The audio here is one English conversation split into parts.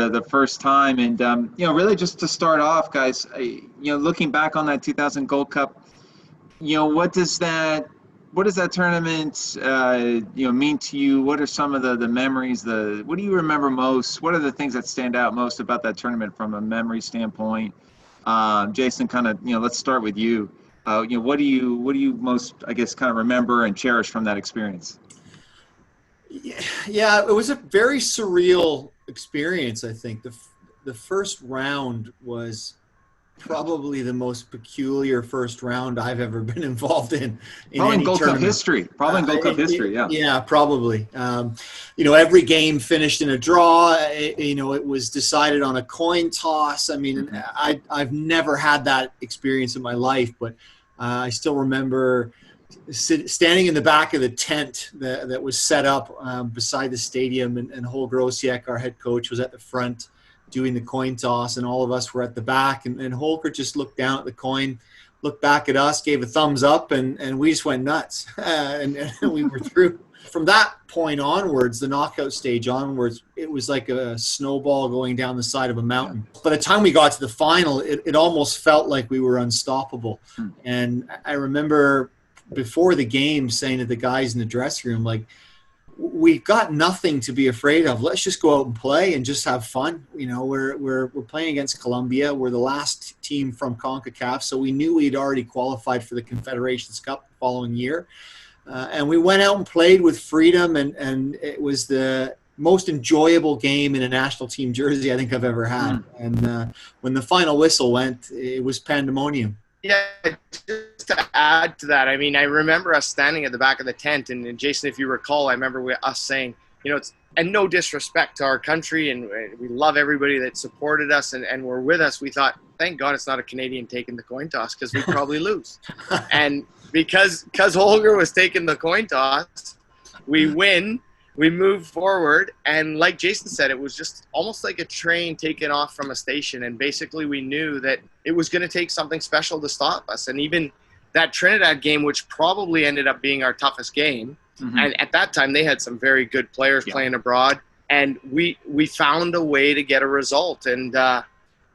the first time. And, really just to start off, guys, looking back on that 2000 Gold Cup, what does that tournament, mean to you? What are some of the memories? What do you remember most? What are the things that stand out most about that tournament from a memory standpoint? Jason, kind of, let's start with you. What do you most, I guess, kind of remember and cherish from that experience? Yeah, it was a very surreal experience. I think the first round was probably the most peculiar first round I've ever been involved in Probably in any Gold Cup tournament. history. Probably in Gold Cup history, yeah. Yeah, probably. Every game finished in a draw. It was decided on a coin toss. I mean, I've never had that experience in my life, but I still remember standing in the back of the tent that was set up beside the stadium, and Holger Osiek, our head coach, was at the front doing the coin toss, and all of us were at the back, and Holger just looked down at the coin, looked back at us, gave a thumbs up, and we just went nuts. And we were through. From that point onwards, the knockout stage onwards, it was like a snowball going down the side of a mountain. By the time we got to the final, it almost felt like we were unstoppable. And I remember before the game saying to the guys in the dressing room, like, we've got nothing to be afraid of. Let's just go out and play and just have fun. We're playing against Colombia. We're the last team from Concacaf, so we knew we'd already qualified for the Confederations Cup the following year. And we went out and played with freedom, and it was the most enjoyable game in a national team jersey I think I've ever had. And when the final whistle went, it was pandemonium. Yeah, just to add to that, I mean, I remember us standing at the back of the tent, and Jason, if you recall, I remember us saying, and no disrespect to our country, and we love everybody that supported us and were with us. We thought, thank God it's not a Canadian taking the coin toss, because we'd probably lose. And because Holger was taking the coin toss, we win. We moved forward, and like Jason said, it was just almost like a train taken off from a station, and basically we knew that it was going to take something special to stop us. And even that Trinidad game, which probably ended up being our toughest game, and at that time they had some very good players playing abroad, and we found a way to get a result. And I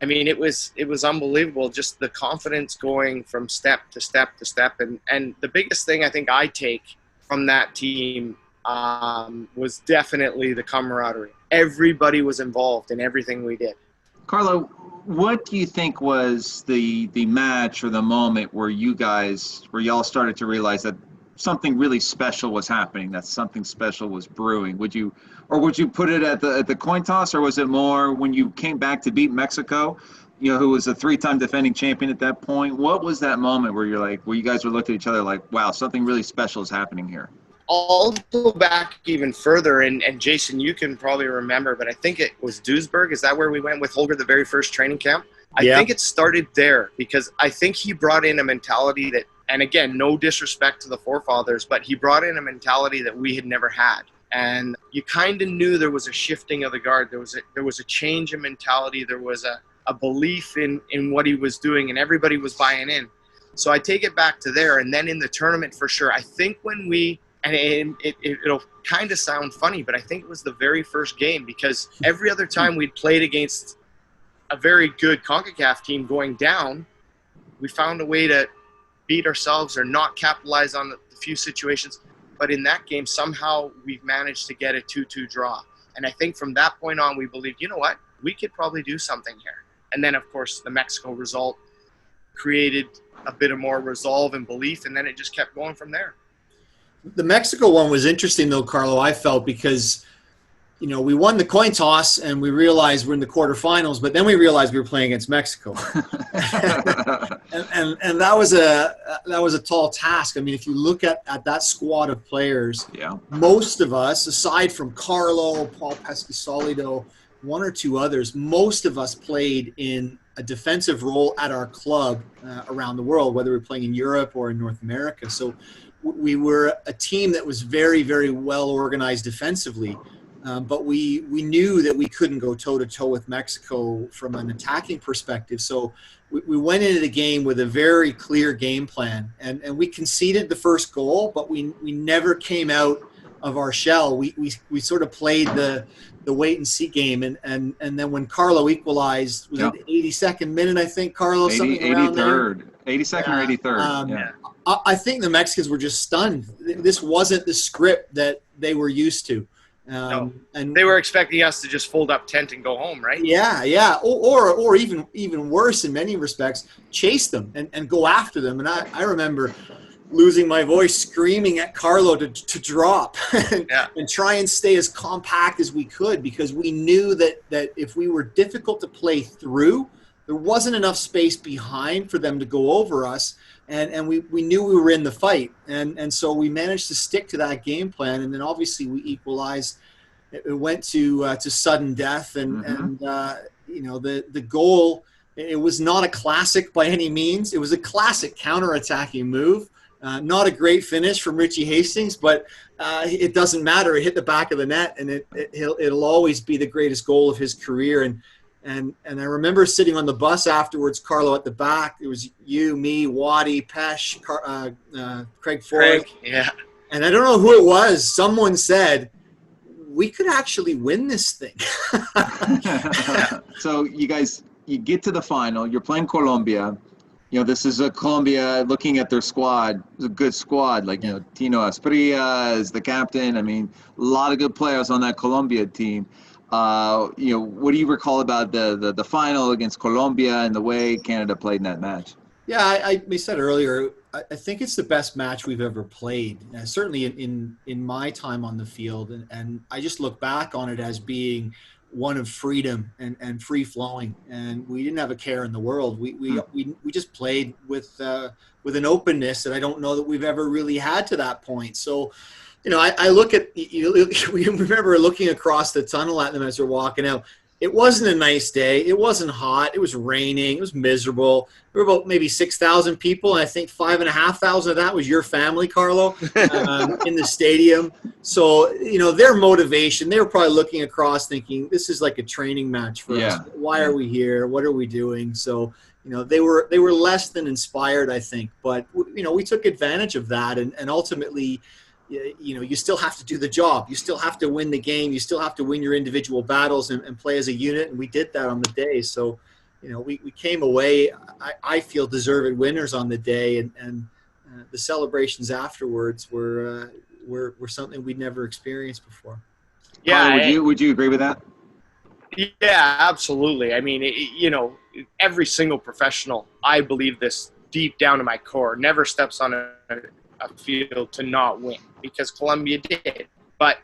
mean, it was unbelievable, just the confidence going from step to step to step. And the biggest thing I think I take from that team was definitely the camaraderie. Everybody was involved in everything we did. Carlo, what do you think was the match or the moment where y'all started to realize that something really special was happening, that something special was brewing? Would you put it at the coin toss, or was it more when you came back to beat Mexico, who was a 3-time defending champion at that point? What was that moment where you guys would look at each other like, wow, something really special is happening here? I'll go back even further, and Jason, you can probably remember, but I think it was Duisburg. Is that where we went with Holger, the very first training camp? I think it started there, because I think he brought in a mentality that, and again, no disrespect to the forefathers, but he brought in a mentality that we had never had. And you kind of knew there was a shifting of the guard. There was a change in mentality. There was a belief in what he was doing, and everybody was buying in. So I take it back to there. And then in the tournament, for sure, I think when and it'll kind of sound funny, but I think it was the very first game, because every other time we'd played against a very good CONCACAF team going down, we found a way to beat ourselves or not capitalize on the few situations. But in that game, somehow we've managed to get a 2-2 draw. And I think from that point on, we believed, you know what, we could probably do something here. And then, of course, the Mexico result created a bit of more resolve and belief, and then it just kept going from there. The Mexico one was interesting, though, Carlo, I felt, because, we won the coin toss and we realized we're in the quarterfinals, but then we realized we were playing against Mexico. and that was a tall task. I mean, if you look at that squad of players, most of us, aside from Carlo, Paul Pescasolido, one or two others, most of us played in a defensive role at our club around the world, whether we're playing in Europe or in North America. So we were a team that was very, very well organized defensively, but we knew that we couldn't go toe-to-toe with Mexico from an attacking perspective. So we went into the game with a very clear game plan, and we conceded the first goal, but we never came out of our shell. We sort of played the wait and see game, and then when Carlo equalized, was it 82nd minute, I think, Carlo, something around there. 82nd or 83rd. I think the Mexicans were just stunned. This wasn't the script that they were used to. No. And they were expecting us to just fold up tent and go home, right? Yeah. Or even worse in many respects, chase them and go after them. And I remember losing my voice, screaming at Carlo to drop and try and stay as compact as we could, because we knew that if we were difficult to play through, there wasn't enough space behind for them to go over us. And we knew we were in the fight. And so we managed to stick to that game plan. And then obviously we equalized. It went to sudden death. And the goal, it was not a classic by any means. It was a classic counterattacking move. Not a great finish from Richie Hastings, but it doesn't matter. It hit the back of the net, and it'll always be the greatest goal of his career. And I remember sitting on the bus afterwards, Carlo, at the back. It was you, me, Waddy, Pesh, Craig Ford. Yeah. And I don't know who it was. Someone said, we could actually win this thing. So you get to the final. You're playing Colombia. This is a Colombia, looking at their squad, it's a good squad. Tino Asprilla is the captain. I mean, a lot of good players on that Colombia team. What do you recall about the final against Colombia and the way Canada played in that match? Yeah, we said earlier, I think it's the best match we've ever played, certainly in my time on the field. And I just look back on it as being one of freedom and free flowing. And we didn't have a care in the world. We just played with an openness that I don't know that we've ever really had to that point. So, I look at, we remember looking across the tunnel at them as they're walking out. It wasn't a nice day. It wasn't hot. It was raining. It was miserable. There were about maybe 6,000 people, and I think 5,500 of that was your family, Carlo, in the stadium. So, their motivation, they were probably looking across thinking, this is like a training match for us. Why are we here? What are we doing? So, they were less than inspired, I think. But, we took advantage of that, and ultimately, you still have to do the job. You still have to win the game. You still have to win your individual battles and play as a unit. And we did that on the day. So, we came away, I feel, deserved winners on the day. And the celebrations afterwards were something we'd never experienced before. Yeah. Carlo, would you agree with that? Yeah, absolutely. I mean, every single professional, I believe this deep down in my core, never steps on a field to not win, because Colombia did. But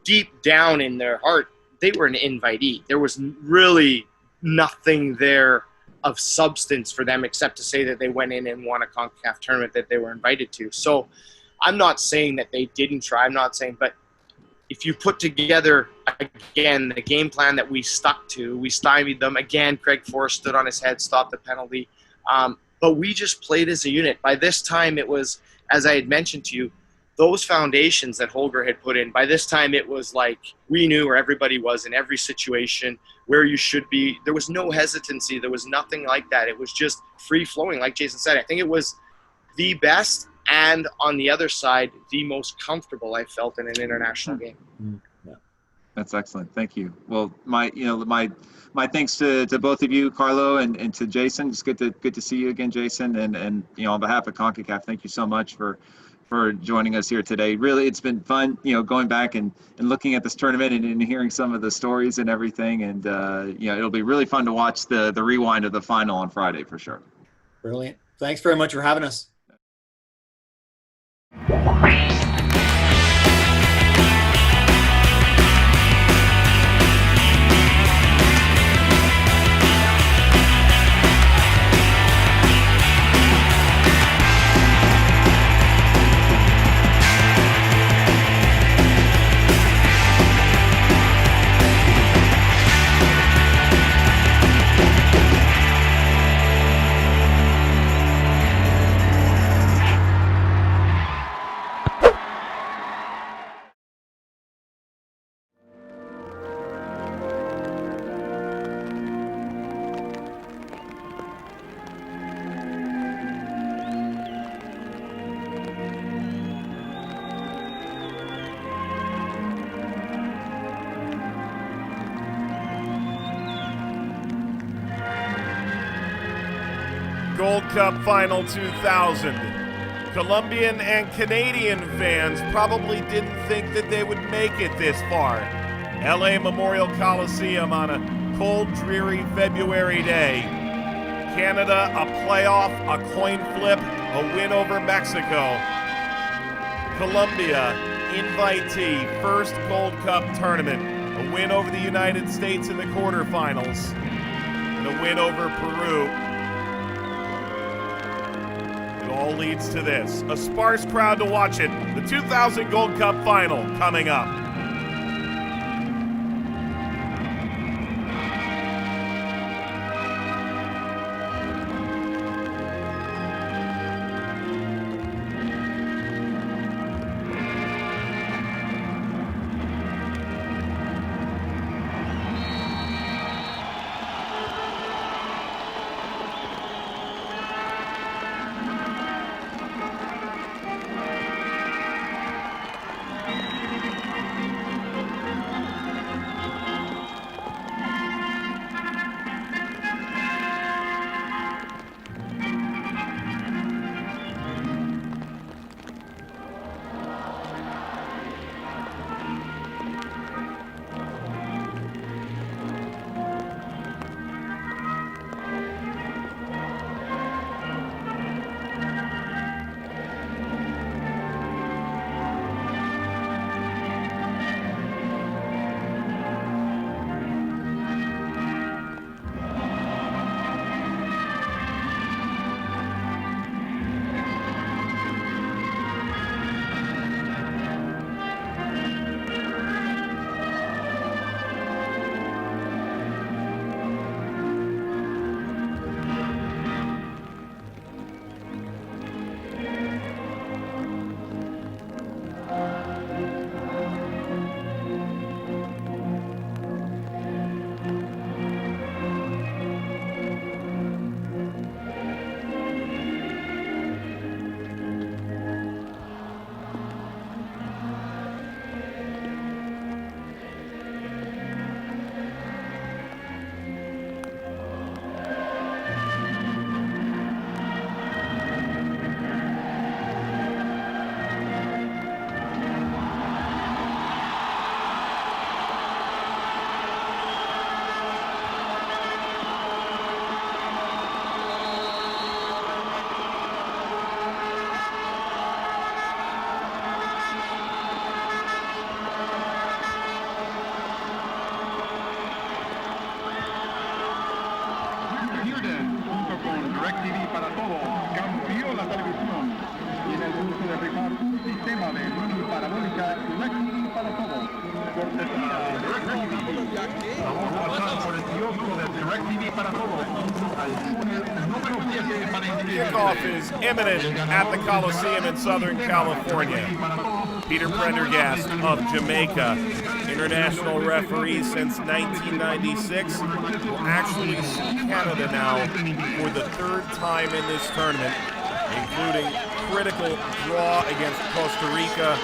deep down in their heart, they were an invitee. There was really nothing there of substance for them except to say that they went in and won a Concacaf tournament that they were invited to. So I'm not saying that they didn't try. I'm not saying, but if you put together, again, the game plan that we stuck to, we stymied them. Again, Craig Forrest stood on his head, stopped the penalty. But we just played as a unit. By this time, it was, as I had mentioned to you, those foundations that Holger had put in, by this time it was like we knew where everybody was in every situation, where you should be. There was no hesitancy. There was nothing like that. It was just free-flowing, like Jason said. I think it was the best, and on the other side, the most comfortable I felt in an international game. Yeah. That's excellent. Thank you. Well, my thanks to both of you, Carlo and to Jason. It's good to see you again, Jason. And on behalf of CONCACAF, thank you so much for joining us here today. Really, it's been fun, going back and looking at this tournament and hearing some of the stories and everything. And it'll be really fun to watch the rewind of the final on Friday for sure. Brilliant. Thanks very much for having us. Gold Cup Final 2000. Colombian and Canadian fans probably didn't think that they would make it this far. LA Memorial Coliseum on a cold, dreary February day. Canada, a playoff, a coin flip, a win over Mexico. Colombia, invitee, first Gold Cup tournament, a win over the United States in the quarterfinals, and a win over Peru. It all leads to this. A sparse crowd to watch it. The 2000 Gold Cup Final coming up. DirecTV para todo, cambió la televisión. Tiene el gusto de rifar un sistema de línea parabólica DirecTV para todo. Cortesía de DirecTV. Vamos a pasar por el kiosco de DirecTV para todo. Al túnel número 7 para individuos. Kickoff is imminent at the Coliseum in Southern California. Peter Prendergast of Jamaica, international referee since 1996, will actually see Canada now for the third time in this tournament, including critical draw against Costa Rica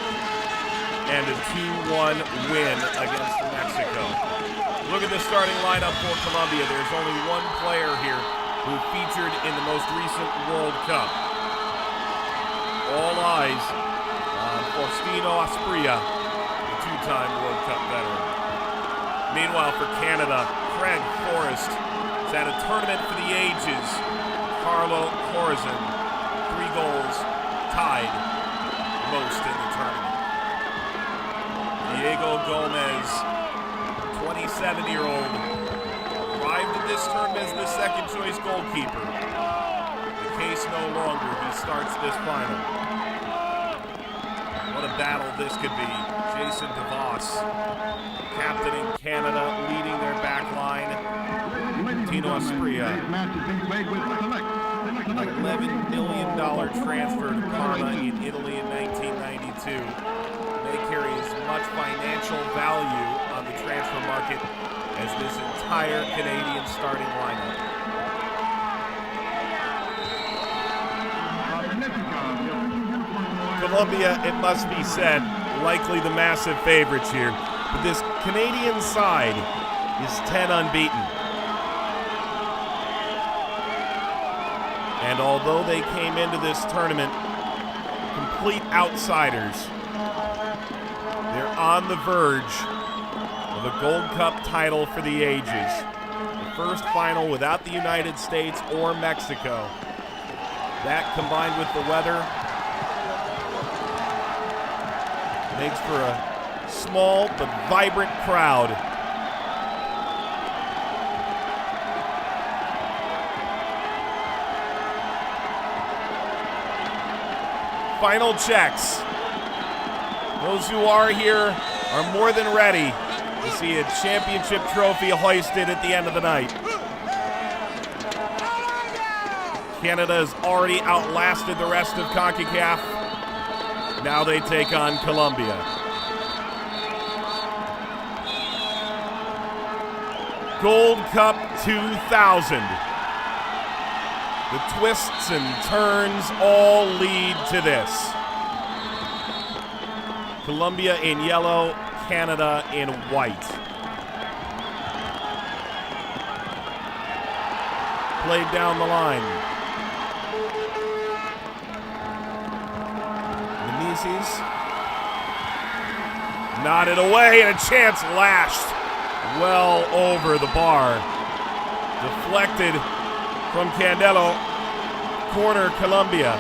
and a 2-1 win against Mexico. Look at the starting lineup for Colombia. There's only one player here who featured in the most recent World Cup. All eyes on Faustino Asprilla, the two-time World Cup veteran. Meanwhile, for Canada, Craig Forrest is at a tournament for the ages. Carlo Corazon, 3 goals, tied most in the tournament. Diego Gomez, 27-year-old, arrived at this tournament as the second-choice goalkeeper. The case no longer. He starts this final. What a battle this could be. Jason DeVos, captaining Canada, leading their back line. Tino Asprilla, $11 million transfer to Parma in Italy in 1992. May carry as much financial value on the transfer market as this entire Canadian starting lineup. Colombia, it must be said, likely the massive favorites here, but this Canadian side is 10 unbeaten. And although they came into this tournament complete outsiders, they're on the verge of a Gold Cup title for the ages. The first final without the United States or Mexico. That combined with the weather makes for a small but vibrant crowd. Final checks. Those who are here are more than ready to see a championship trophy hoisted at the end of the night. Canada has already outlasted the rest of Concacaf. Now they take on Colombia. Gold Cup 2000. The twists and turns all lead to this. Colombia in yellow, Canada in white. Played down the line. Menezes nodded away, and a chance lashed well over the bar. Deflected from Candelo, corner Colombia.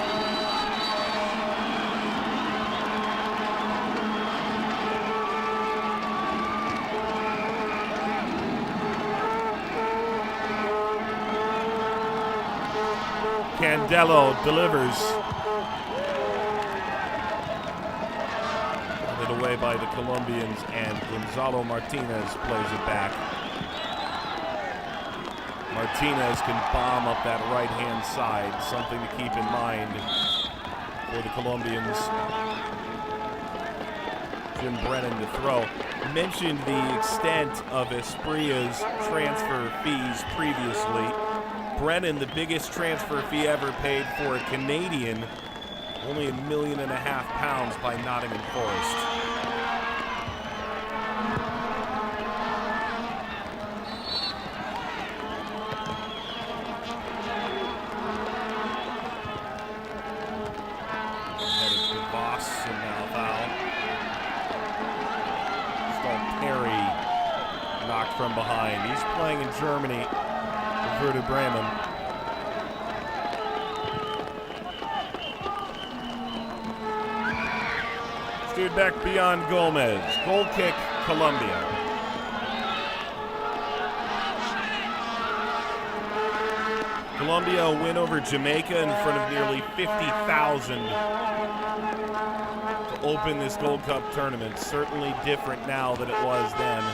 Candelo delivers. Handed away by the Colombians, and Gonzalo Martinez plays it back. Martinez can bomb up that right-hand side, something to keep in mind for the Colombians. Jim Brennan to throw. Mentioned the extent of Esprilla's transfer fees previously. Brennan, the biggest transfer fee ever paid for a Canadian, only £1.5 million by Nottingham Forest. From behind. He's playing in Germany for Werder Bremen. Steered back beyond Gomez. Goal kick, Colombia. Colombia a win over Jamaica in front of nearly 50,000 to open this Gold Cup tournament. Certainly different now than it was then.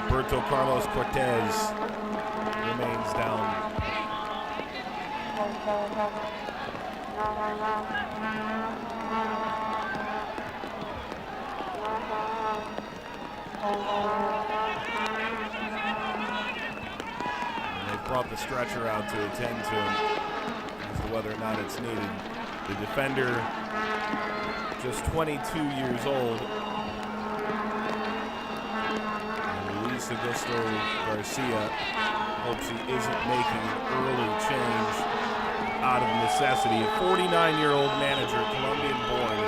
Roberto Carlos Cortez remains down. And they've brought the stretcher out to attend to him as to whether or not it's needed. The defender, just 22 years old, Augusto Garcia hopes he isn't making an early change out of necessity. A 49-year-old manager, Colombian-born,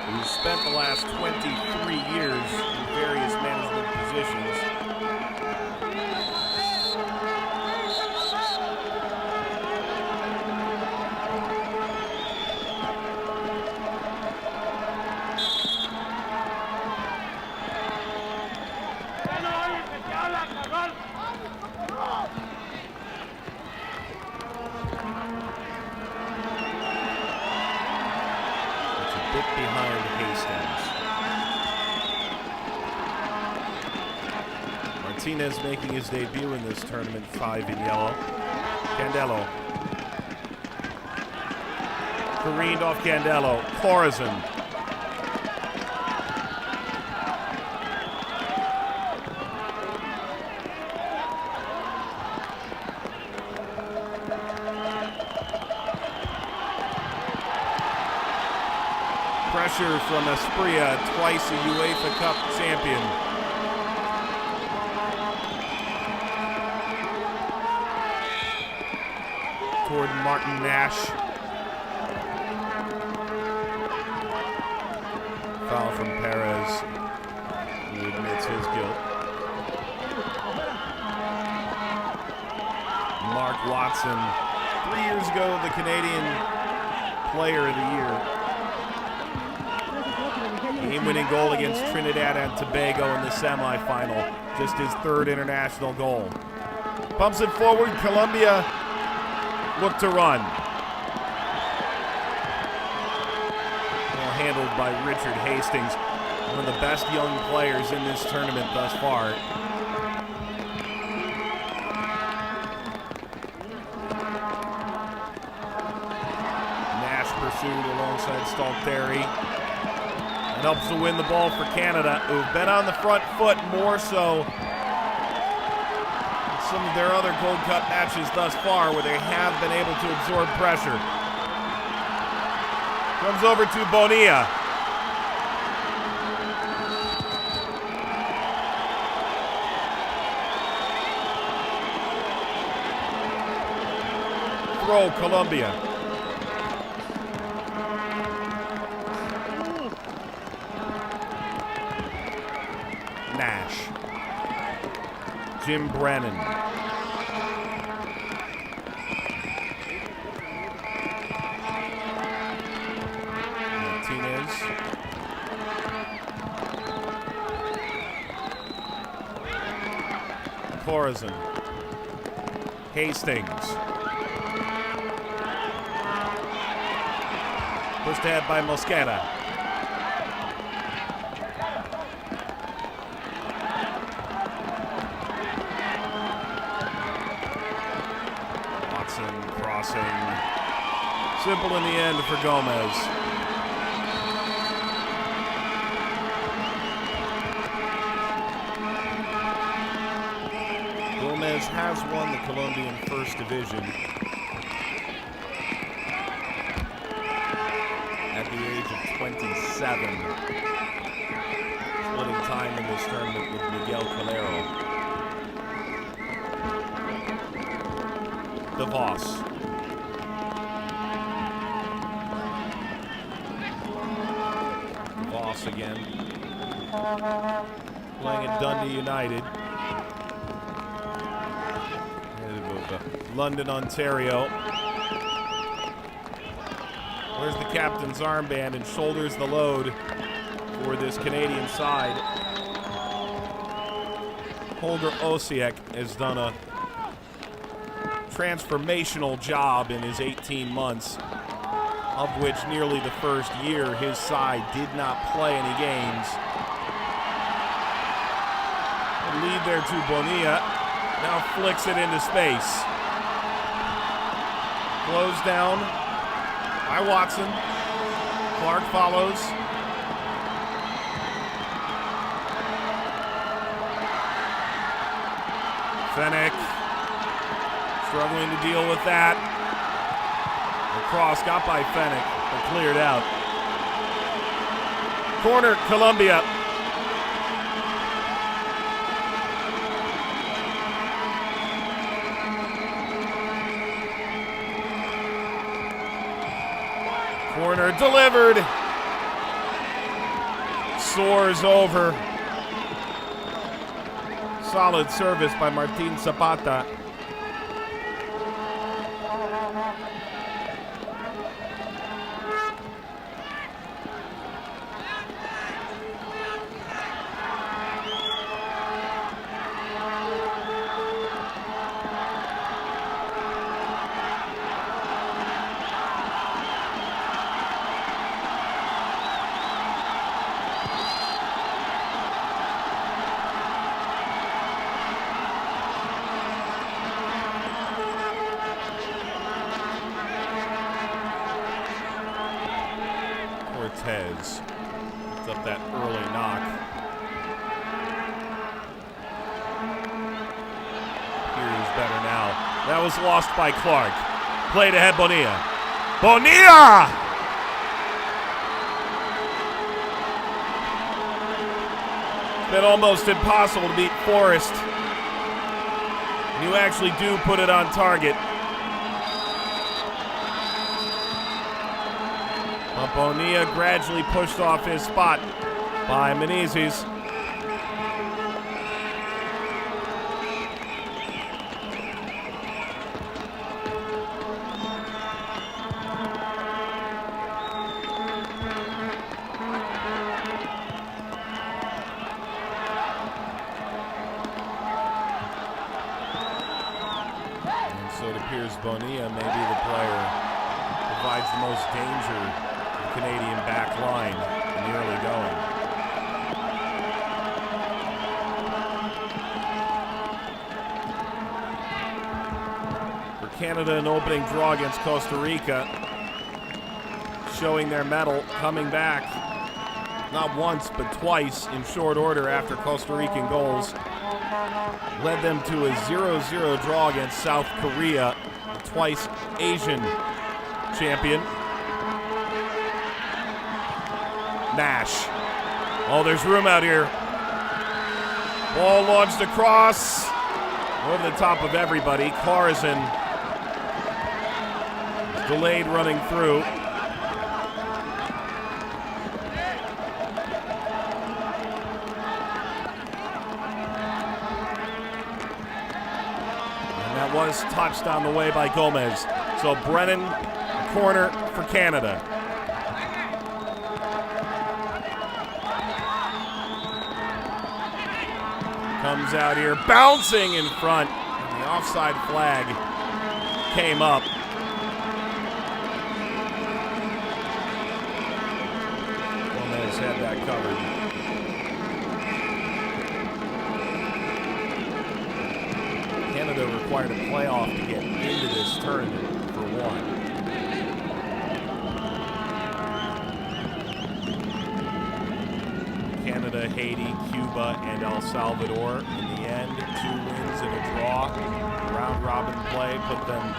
who spent the last 23 years in various management positions. Behind Hastings. Martinez making his debut in this tournament, 5 in yellow. Candelo. Careened off Candelo. Corazon. Pressure from Esprilla, twice a UEFA Cup champion. toward Martin Nash. Foul from Perez, who admits his guilt. Mark Watson, 3 years ago, the Canadian Player of the Year. Game-winning goal against Trinidad and Tobago in the semifinal. Just his 3rd international goal. Pumps it forward. Colombia look to run. Well handled by Richard Hastings, one of the best young players in this tournament thus far. Nash pursued alongside Stalteri. And helps to win the ball for Canada, who've been on the front foot more so than some of their other Gold Cup matches thus far, where they have been able to absorb pressure. Comes over to Bonilla. Throw, Colombia. Nash. Jim Brennan. Martinez. Corazon. Hastings. Pushed ahead by Mosquera. Watson crossing. Simple in the end for Gomez. Gomez has won the Colombian First Division at the age of 27, splitting time in this tournament with Miguel Calero. DeVos. DeVos again. Playing at Dundee United. London, Ontario. Where's the captain's armband and shoulders the load for this Canadian side. Holger Osiek has done a transformational job in his 18 months, of which nearly the first year his side did not play any games. The lead there to Bonilla, now flicks it into space. Close down by Watson. Clark follows. Fennick struggling to deal with that. The cross got by Fennick, but cleared out. Corner, Colombia. Corner delivered. Soars over. Solid service by Martin Zapata. Cortez puts up that early knock. Here's better now. That was lost by Clark. Played ahead, Bonilla. Bonilla! It's been almost impossible to beat Forrest. You actually do put it on target. Bonilla gradually pushed off his spot by Menezes. So it appears Bonilla may be the player who provides the most danger to the Canadian back line in the early going. For Canada, an opening draw against Costa Rica, showing their mettle, coming back not once but twice in short order after Costa Rican goals. Led them to a 0-0 draw against South Korea, the twice Asian champion. Nash. Oh, there's room out here. Ball launched across. Over the top of everybody. Corazon delayed running through. Was touched on the way by Gomez. So Brennan, corner for Canada. Comes out here, bouncing in front. And the offside flag came up. Gomez had that covered. Canada required a playoff to get into this tournament for one. Canada, Haiti, Cuba, and El Salvador. In the end, 2 wins and a draw. Round robin play put them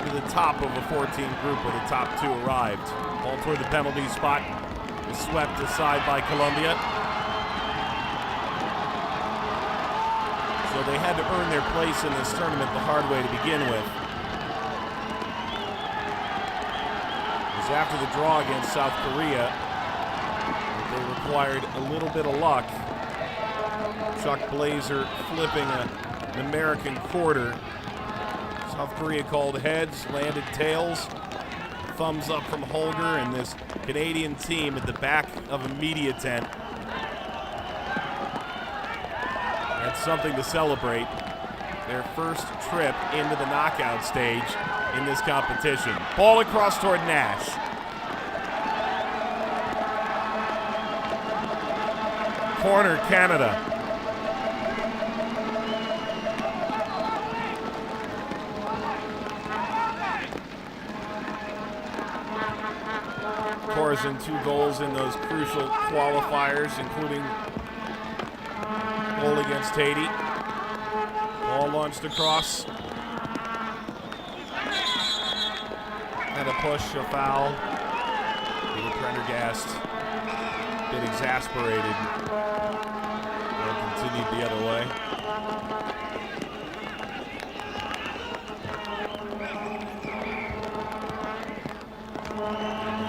to the top of a 14 group where the top 2 arrived. Ball toward the penalty spot was swept aside by Colombia. So they had to earn their place in this tournament the hard way to begin with. It was after the draw against South Korea that they required a little bit of luck. Chuck Blazer flipping an American quarter. South Korea called heads, landed tails. Thumbs up from Holger and this Canadian team at the back of a media tent. Something to celebrate. Their first trip into the knockout stage in this competition. Ball across toward Nash. Corner, Canada. Corazon 2 goals in those crucial qualifiers, including goal against Haiti. Ball launched across. And a push, a foul. Peter Prendergast, a bit exasperated. Ball continued the other way.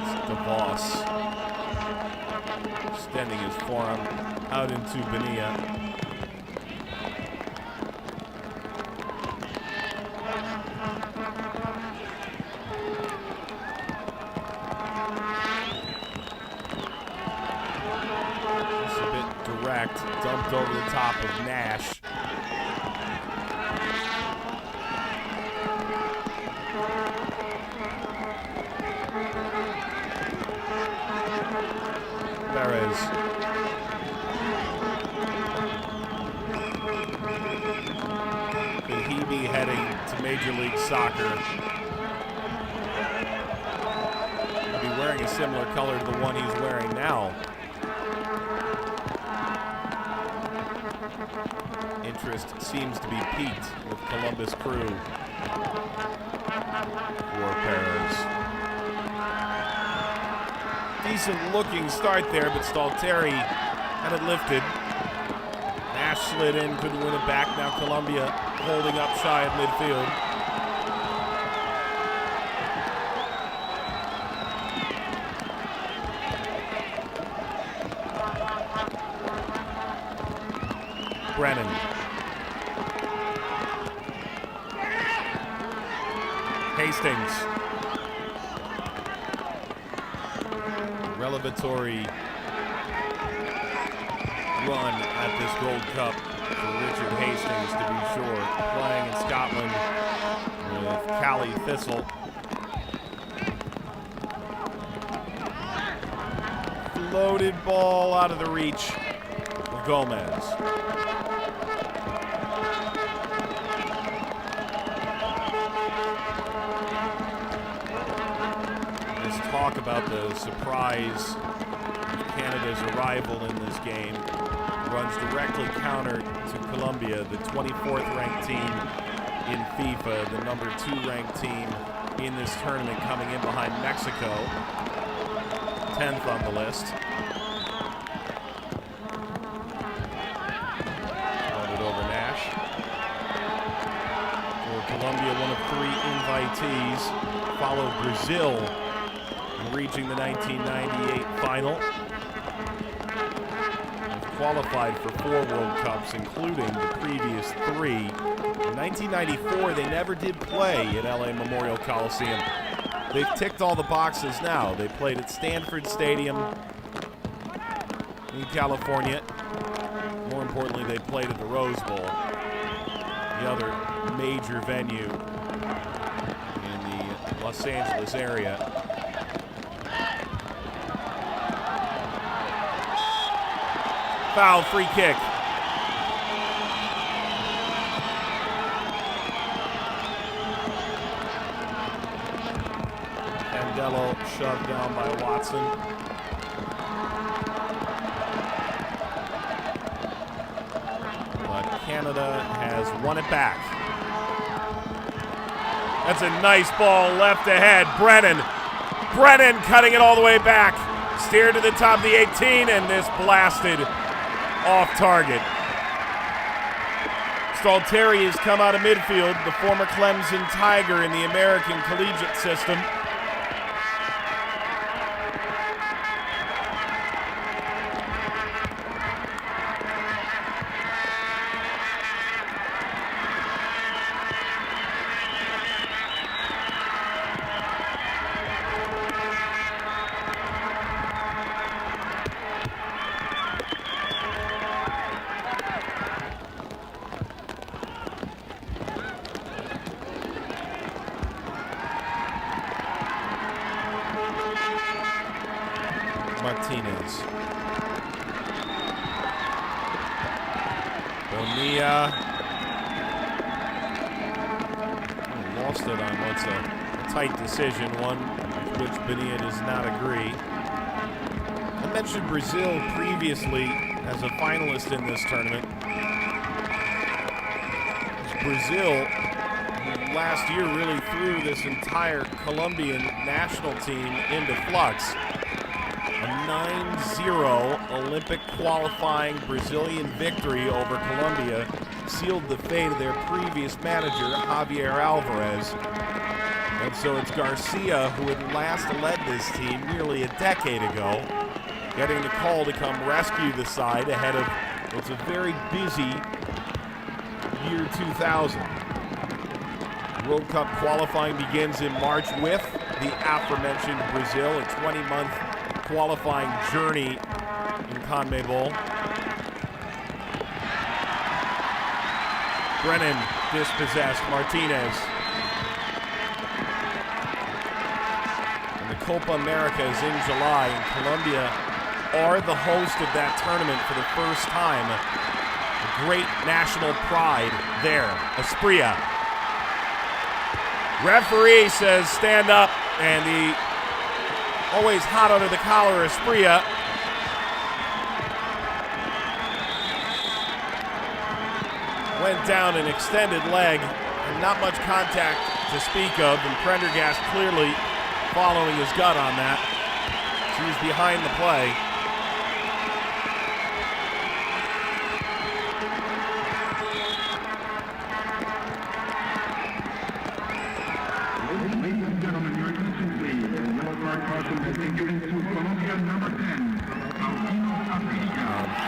It's DeVos extending his forearm out into Bonilla. Dumped over the top of Nash. Perez. Could he be heading to Major League Soccer? He'll be wearing a similar color to the one he's wearing now. Interest seems to be piqued with Columbus Crew for Perez. Decent looking start there, but Stalteri had it lifted. Nash slid in, couldn't win it back. Now Colombia holding up shy of midfield. Brennan. Hastings. Revelatory run at this Gold Cup for Richard Hastings, to be sure. Playing in Scotland with Cali Thistle. Loaded ball out of the reach of Gomez. Let's talk about the surprise of Canada's arrival in this game. Runs directly counter to Colombia, the 24th ranked team in FIFA, the number 2 ranked team in this tournament, coming in behind Mexico, 10th on the list. Loaded over Nash. For Colombia, one of 3 invitees, followed Brazil in reaching the 1998 final. Qualified for 4 World Cups, including the previous 3. In 1994, they never did play at LA Memorial Coliseum. They've ticked all the boxes now. They played at Stanford Stadium in California. More importantly, they played at the Rose Bowl, the other major venue in the Los Angeles area. Foul, free kick. Candelo shoved down by Watson. But Canada has won it back. That's a nice ball left ahead. Brennan cutting it all the way back. Steered to the top of the 18, and this blasted off target. Stalteri has come out of midfield, the former Clemson Tiger in the American collegiate system. Martinez. Bonilla. Lost it on what's a tight decision, one with which Bonilla does not agree. I mentioned Brazil previously as a finalist in this tournament. Brazil, who last year really threw this entire Colombian national team into flux. A 9-0 Olympic qualifying Brazilian victory over Colombia sealed the fate of their previous manager, Javier Alvarez. And so it's Garcia who had last led this team nearly a decade ago, getting the call to come rescue the side ahead of what's a very busy year 2000. World Cup qualifying begins in March with the aforementioned Brazil, a 20-month qualifying journey in CONMEBOL. Brennan dispossessed Martinez. And the Copa America is in July, and Colombia are the host of that tournament for the first time. A great national pride there. Asprilla. Referee says stand up, and the always hot under the collar Asprilla went down an extended leg, and not much contact to speak of, and Prendergast clearly following his gut on that. She was behind the play.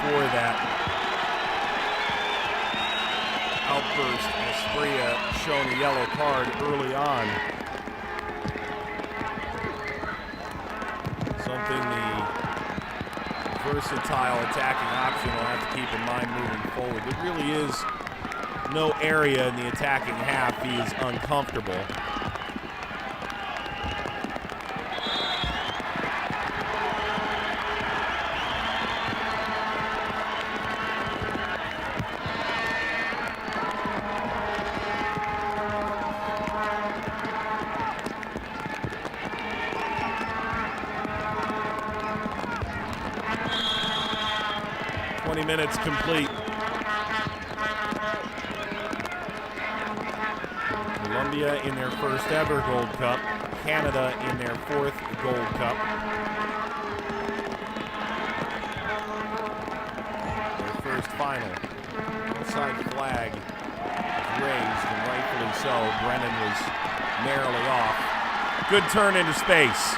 For that first, Asprilla shown a yellow card early on. Something the versatile attacking option will have to keep in mind moving forward. There really is no area in the attacking half he is uncomfortable. Minutes complete. Colombia in their first ever Gold Cup. Canada in their fourth Gold Cup. Their first final. Inside flag raised, and rightfully so. Brennan was narrowly off. Good turn into space.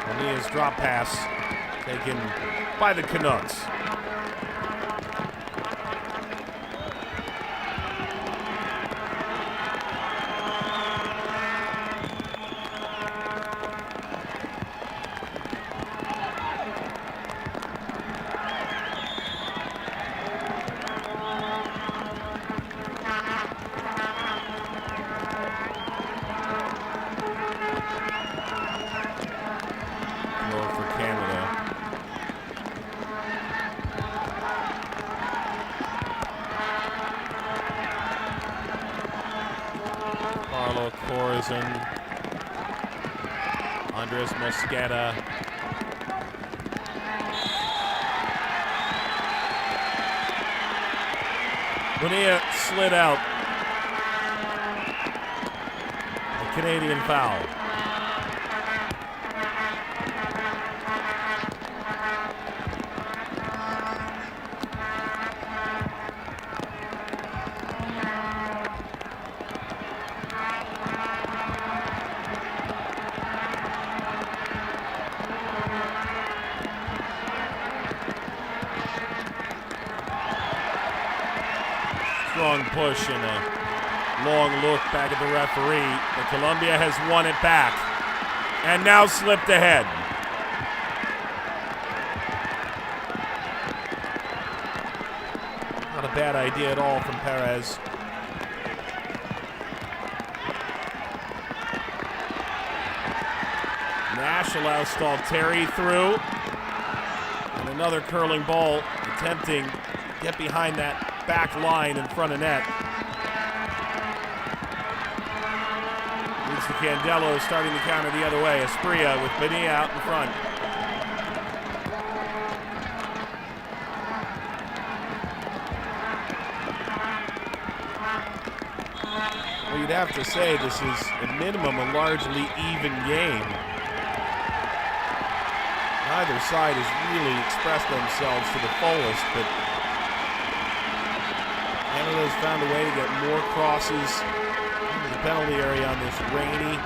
Bonilla's drop pass taken by the Canucks. Andres Mosqueda. Bonilla slid out. A Canadian foul. Strong push and a long look back at the referee. But Colombia has won it back and now slipped ahead. Not a bad idea at all from Perez. Nash allows Stalteri through. And another curling ball attempting to get behind that back line in front of net. Leads to Candelo, starting the counter the other way. Asprilla with Bonilla out in front. Well, you'd have to say this is at minimum a largely even game. Neither side has really expressed themselves to the fullest, but Canada's found a way to get more crosses into the penalty area on this rainy,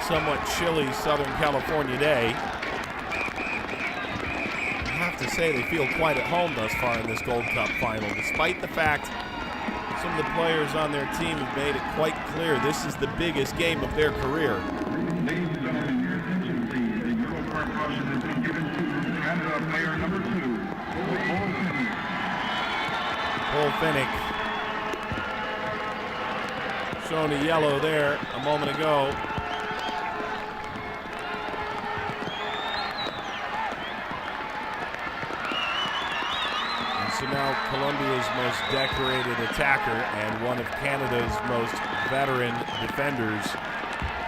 somewhat chilly Southern California day. I have to say they feel quite at home thus far in this Gold Cup final, despite the fact some of the players on their team have made it quite clear this is the biggest game of their career. Ladies and gentlemen, here's the Tuesday. The Euro Card caution has been given to Canada player number 2. Cole Finnick shown a yellow there a moment ago. And so now Colombia's most decorated attacker and one of Canada's most veteran defenders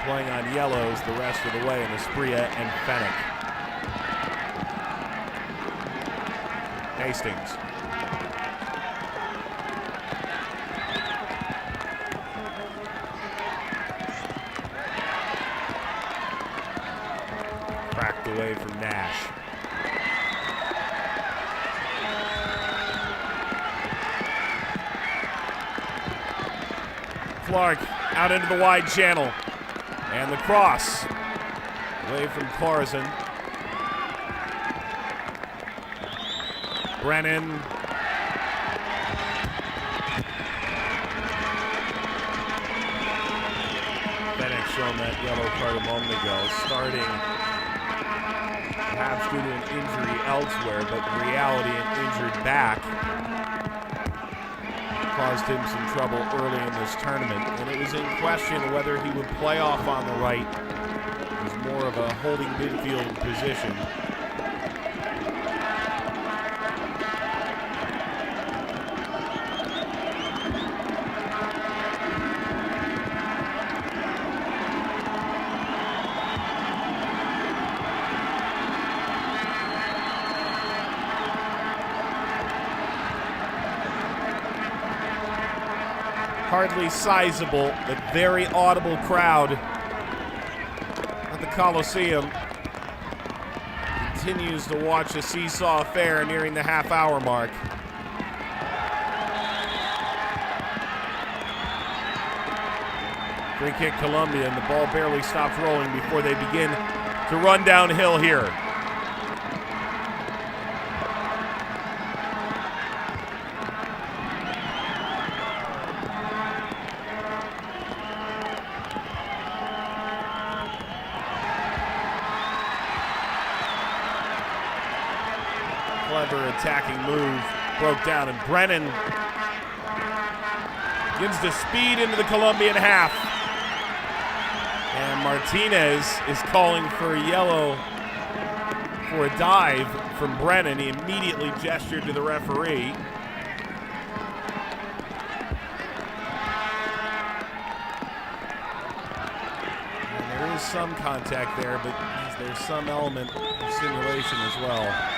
playing on yellows the rest of the way in Asprilla and Fennick. Hastings. Cracked away from Nash. Clark out into the wide channel. And the cross away from Corazon. Brennan. Bennett shown that yellow card a moment ago, starting perhaps due to an injury elsewhere, but in reality an injured back caused him some trouble early in this tournament, and it was in question whether he would play off on the right. It was more of a holding midfield position. Hardly sizable, but very audible crowd at the Coliseum. Continues to watch a seesaw affair nearing the half-hour mark. Free kick Colombia, and the ball barely stops rolling before they begin to run downhill here. Clever attacking move, broke down, and Brennan begins to speed into the Colombian half. And Martinez is calling for a yellow for a dive from Brennan. He immediately gestured to the referee. And there is some contact there, but there's some element of simulation as well.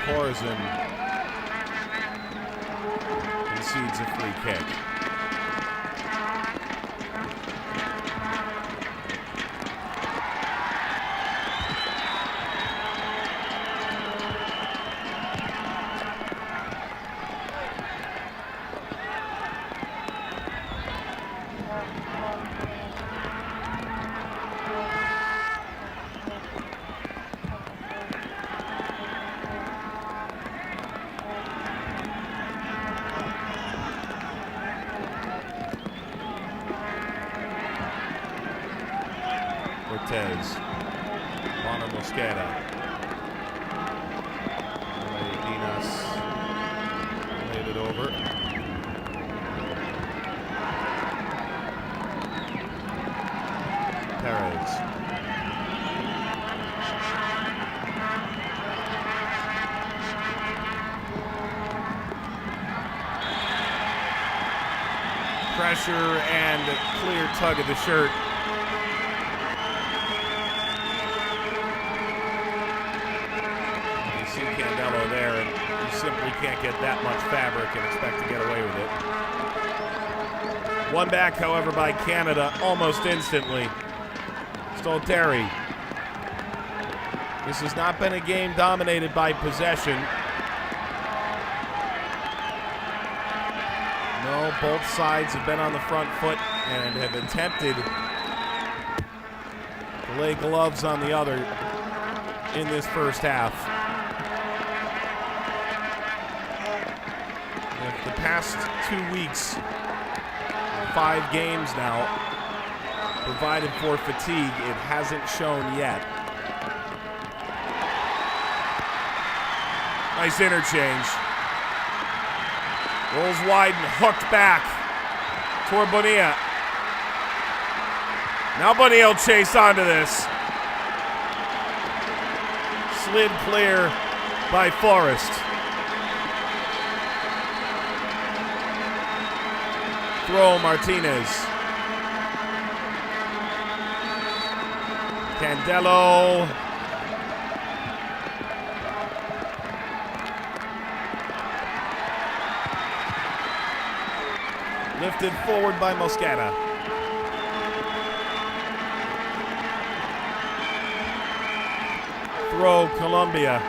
Corazon concedes a free kick. Cortez, Bonner Mosquera, Dinas laid it over. Perez. Pressure and a clear tug of the shirt. There, and you simply can't get that much fabric and expect to get away with it. One back, however, by Canada almost instantly. Stolteri. This has not been a game dominated by possession. No, both sides have been on the front foot and have attempted to lay gloves on the other in this first half. The past 2 weeks, 5 games now, provided for fatigue. It hasn't shown yet. Nice interchange. Rolls wide and hooked back toward Bonilla. Now Bonilla will chase onto this. Slid clear by Forrest. Throw Martinez. Candelo. Lifted forward by Mosquera. Throw Colombia.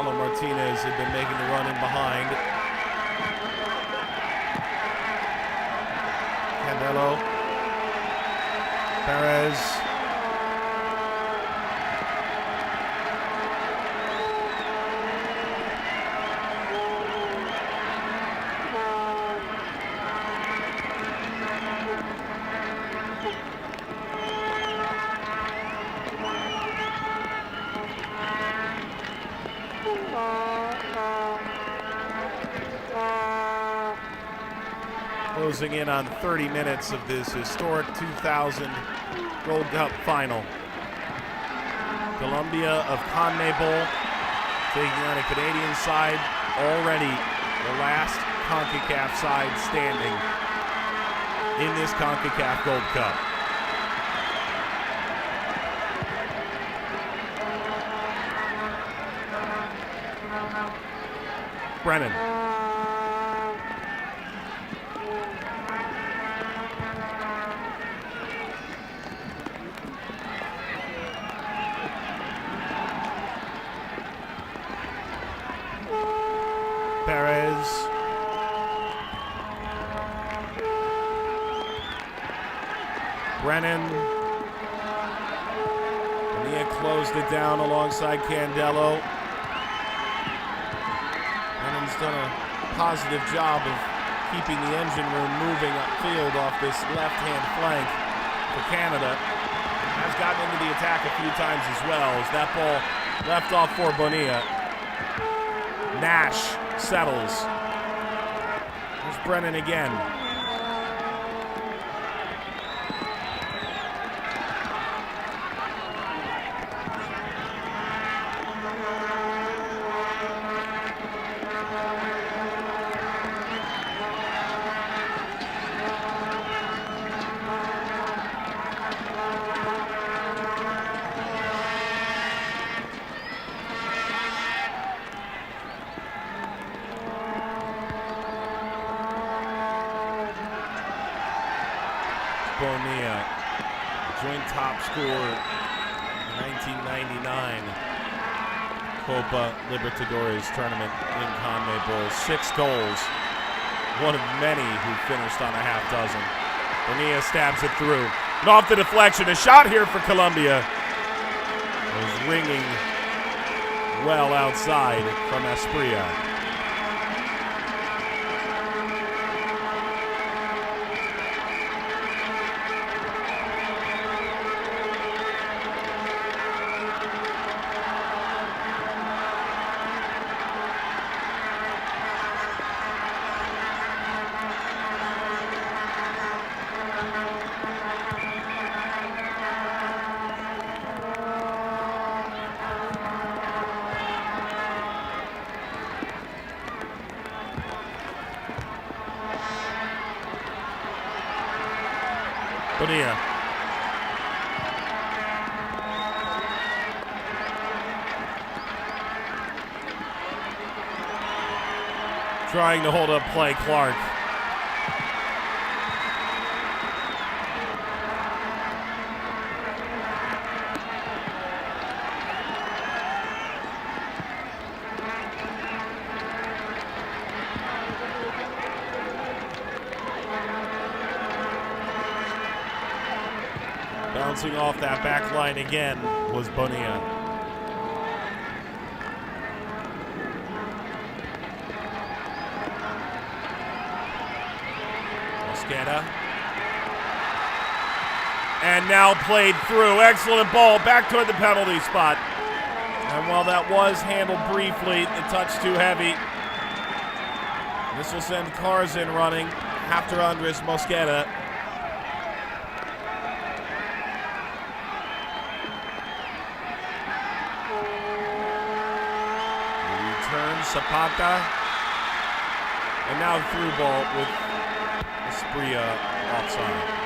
Martinez had been making the run in behind. Candelo. Perez. Closing in on 30 minutes of this historic 2000 Gold Cup final. Colombia of CONMEBOL taking on a Canadian side, already the last Concacaf side standing in this Concacaf Gold Cup. Brennan. Perez. Brennan. Mania closed it down alongside Candelo. Brennan's done a positive job of keeping the engine room moving upfield off this left-hand flank for Canada. Has gotten into the attack a few times as well as that ball left off for Bonilla. Nash settles. There's Brennan again. Bonilla, joint top scorer in 1999 Copa Libertadores tournament in CONMEBOL. 6 goals, one of many who finished on a half dozen. Bonilla stabs it through. And off the deflection, a shot here for Colombia. It was ringing well outside from Asprilla. Bonilla. Trying to hold up play, Clark. Bouncing off that back line again was Bonilla. Mosqueda. And now played through. Excellent ball back toward the penalty spot. And while that was handled briefly, the touch too heavy. This will send Karzin running after Andres Mosqueda. Zapata, and now the through ball with Asprilla offside.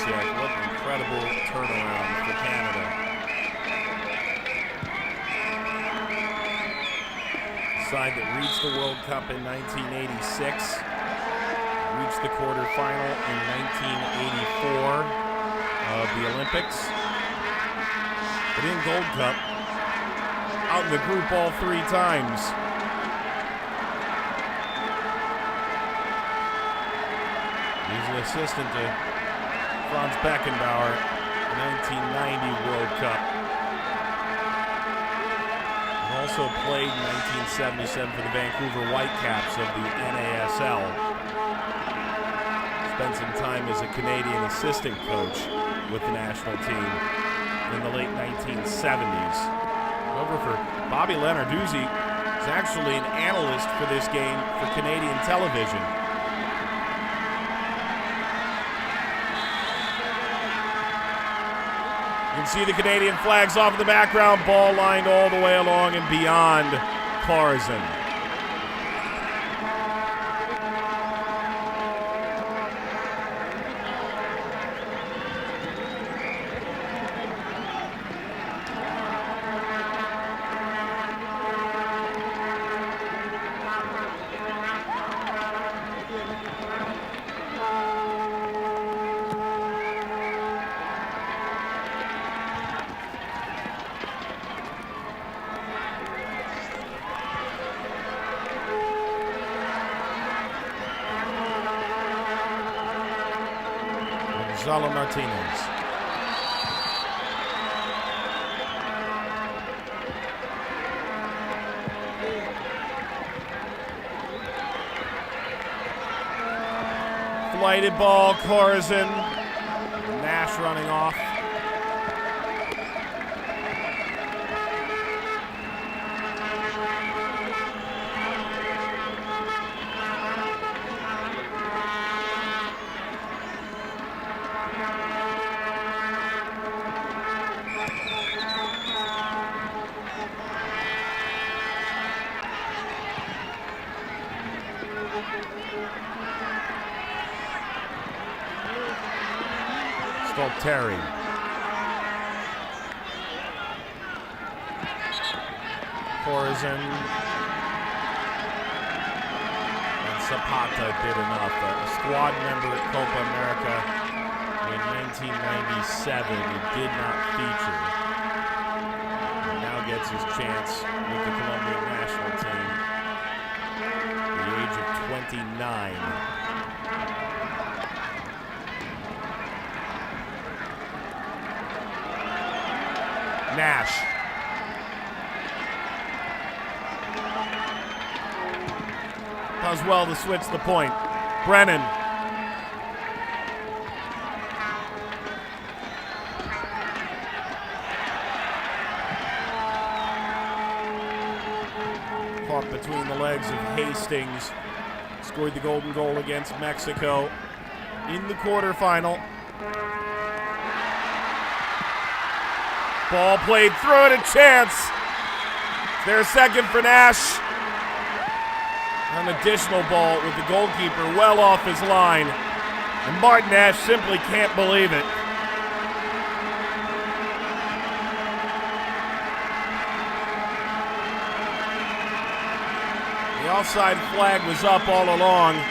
What an incredible turnaround for Canada. Side that reached the World Cup in 1986, reached the quarterfinal in 1984 of the Olympics, but in Gold Cup, out in the group all 3 times. He's an assistant to Franz Beckenbauer, the 1990 World Cup. He also played in 1977 for the Vancouver Whitecaps of the NASL. Spent some time as a Canadian assistant coach with the national team in the late 1970s. However, for Bobby Lenarduzzi, he's actually an analyst for this game for Canadian television. You can see the Canadian flags off in the background, ball lined all the way along and beyond Carson. Gonzalo Martinez. Flighted ball, Corazon. Nash running off. Terry. Corazon and Zapata did enough. A squad member at Copa America in 1997 who did not feature. And now gets his chance with the Colombian national team at the age of 29. Nash. Does well to switch the point. Brennan. Caught between the legs of Hastings. Scored the golden goal against Mexico in the quarterfinal. Ball played through it, a chance. There's second for Nash. An additional ball with the goalkeeper well off his line. And Martin Nash simply can't believe it. The offside flag was up all along.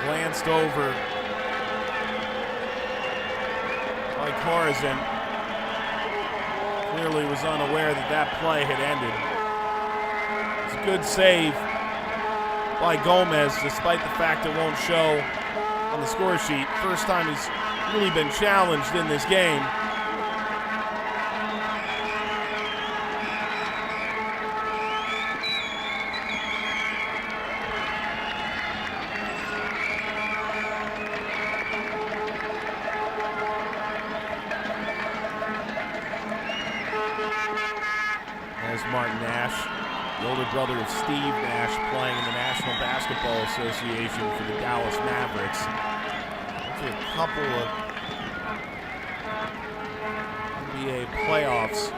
Glanced over by Corazon. Clearly was unaware that that play had ended. It's a good save by Gomez, despite the fact it won't show on the score sheet. First time he's really been challenged in this game. Martin Nash, the older brother of Steve Nash, playing in the National Basketball Association for the Dallas Mavericks. After a couple of NBA playoffs,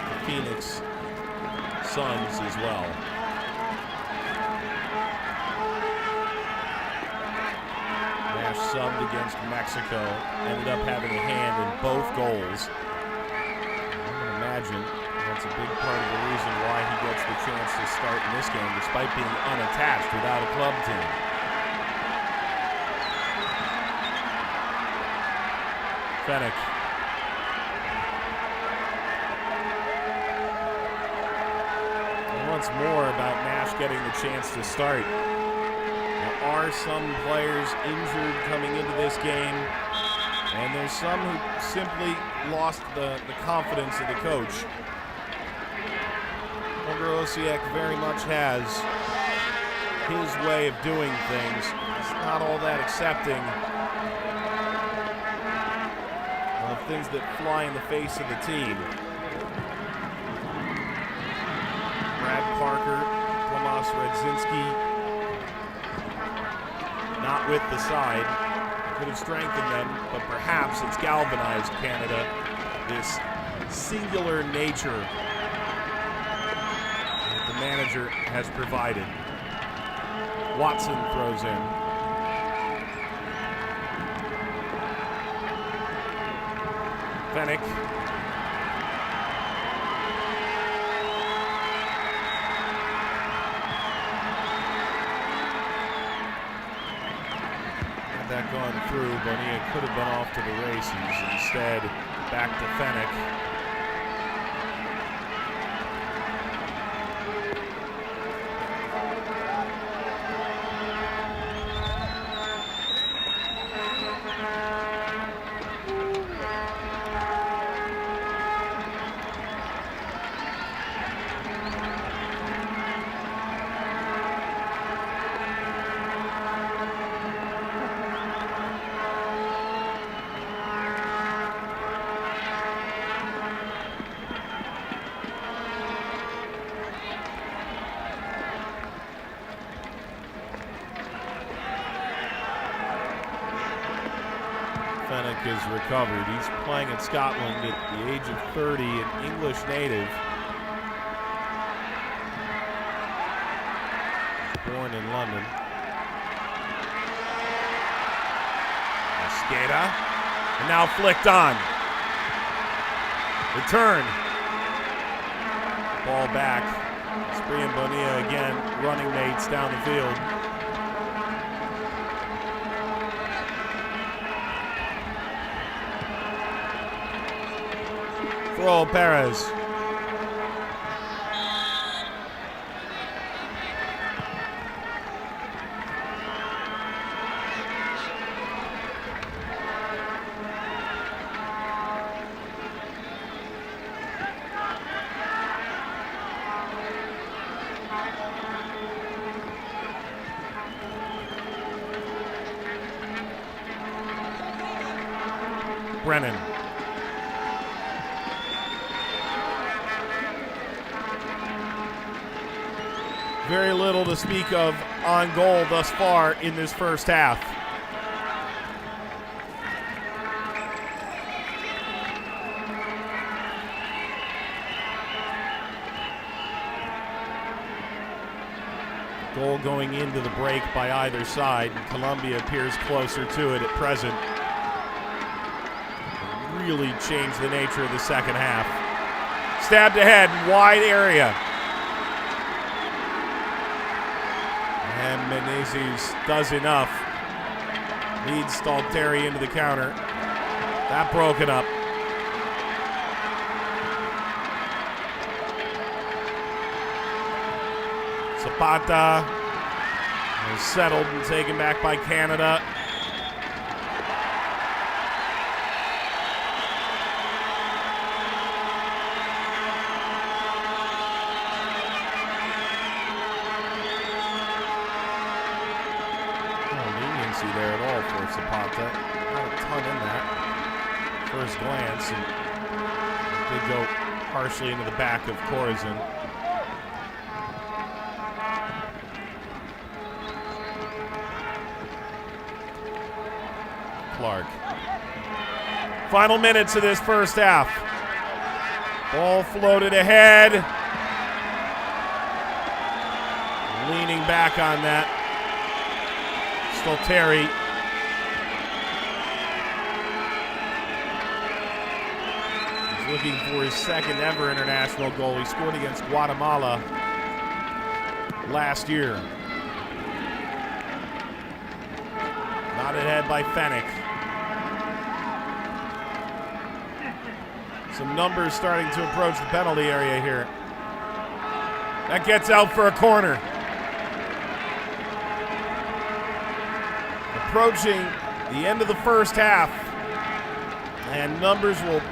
the Phoenix Suns as well. Nash subbed against Mexico, ended up having a hand in both goals. I can imagine that's a big part of the reason why he gets the chance to start in this game, despite being unattached without a club team. Fenech. Once more about Nash getting the chance to start. There are some players injured coming into this game, and there's some who simply lost the confidence of the coach. Holger Osiek very much has his way of doing things. He's not all that accepting of things that fly in the face of the team. Brad Parker, Tomas Redzinski, not with the side. Could have strengthened them, but perhaps it's galvanized Canada. This singular nature that the manager has provided. Watson throws in. Fenech. That gone through, Bonilla could have been off to the races. Instead, back to Fenech. Fenech is recovered. He's playing in Scotland at the age of 30, an English native. Born in London. Esqueda, and now flicked on. Return. Ball back. Spree and Bonilla again, running mates down the field. Throw Perez. Brennan. Very little to speak of on goal thus far in this first half. Goal going into the break by either side, and Colombia appears closer to it at present. Really changed the nature of the second half. Stabbed ahead, wide area. And Menezes does enough. Leads Stalteri into the counter. That broken up. Zapata is settled and taken back by Canada. There at all for Zapata. Not a ton in that. First glance, and did go harshly into the back of Corazon. Clark. Final minutes of this first half. Ball floated ahead. Leaning back on that. Stalteri looking for his second ever international goal. He scored against Guatemala last year. Nodded ahead by Fennick. Some numbers starting to approach the penalty area here. That gets out for a corner. Approaching the end of the first half, and numbers will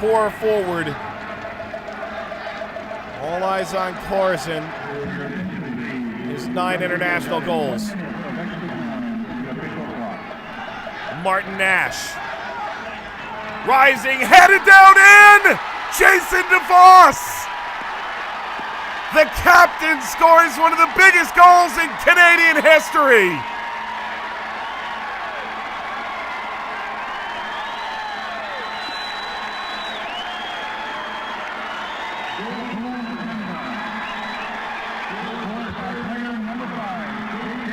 pour forward. All eyes on Corson. His 9 international goals. Martin Nash. Rising, headed down in! Jason DeVos! The captain scores one of the biggest goals in Canadian history!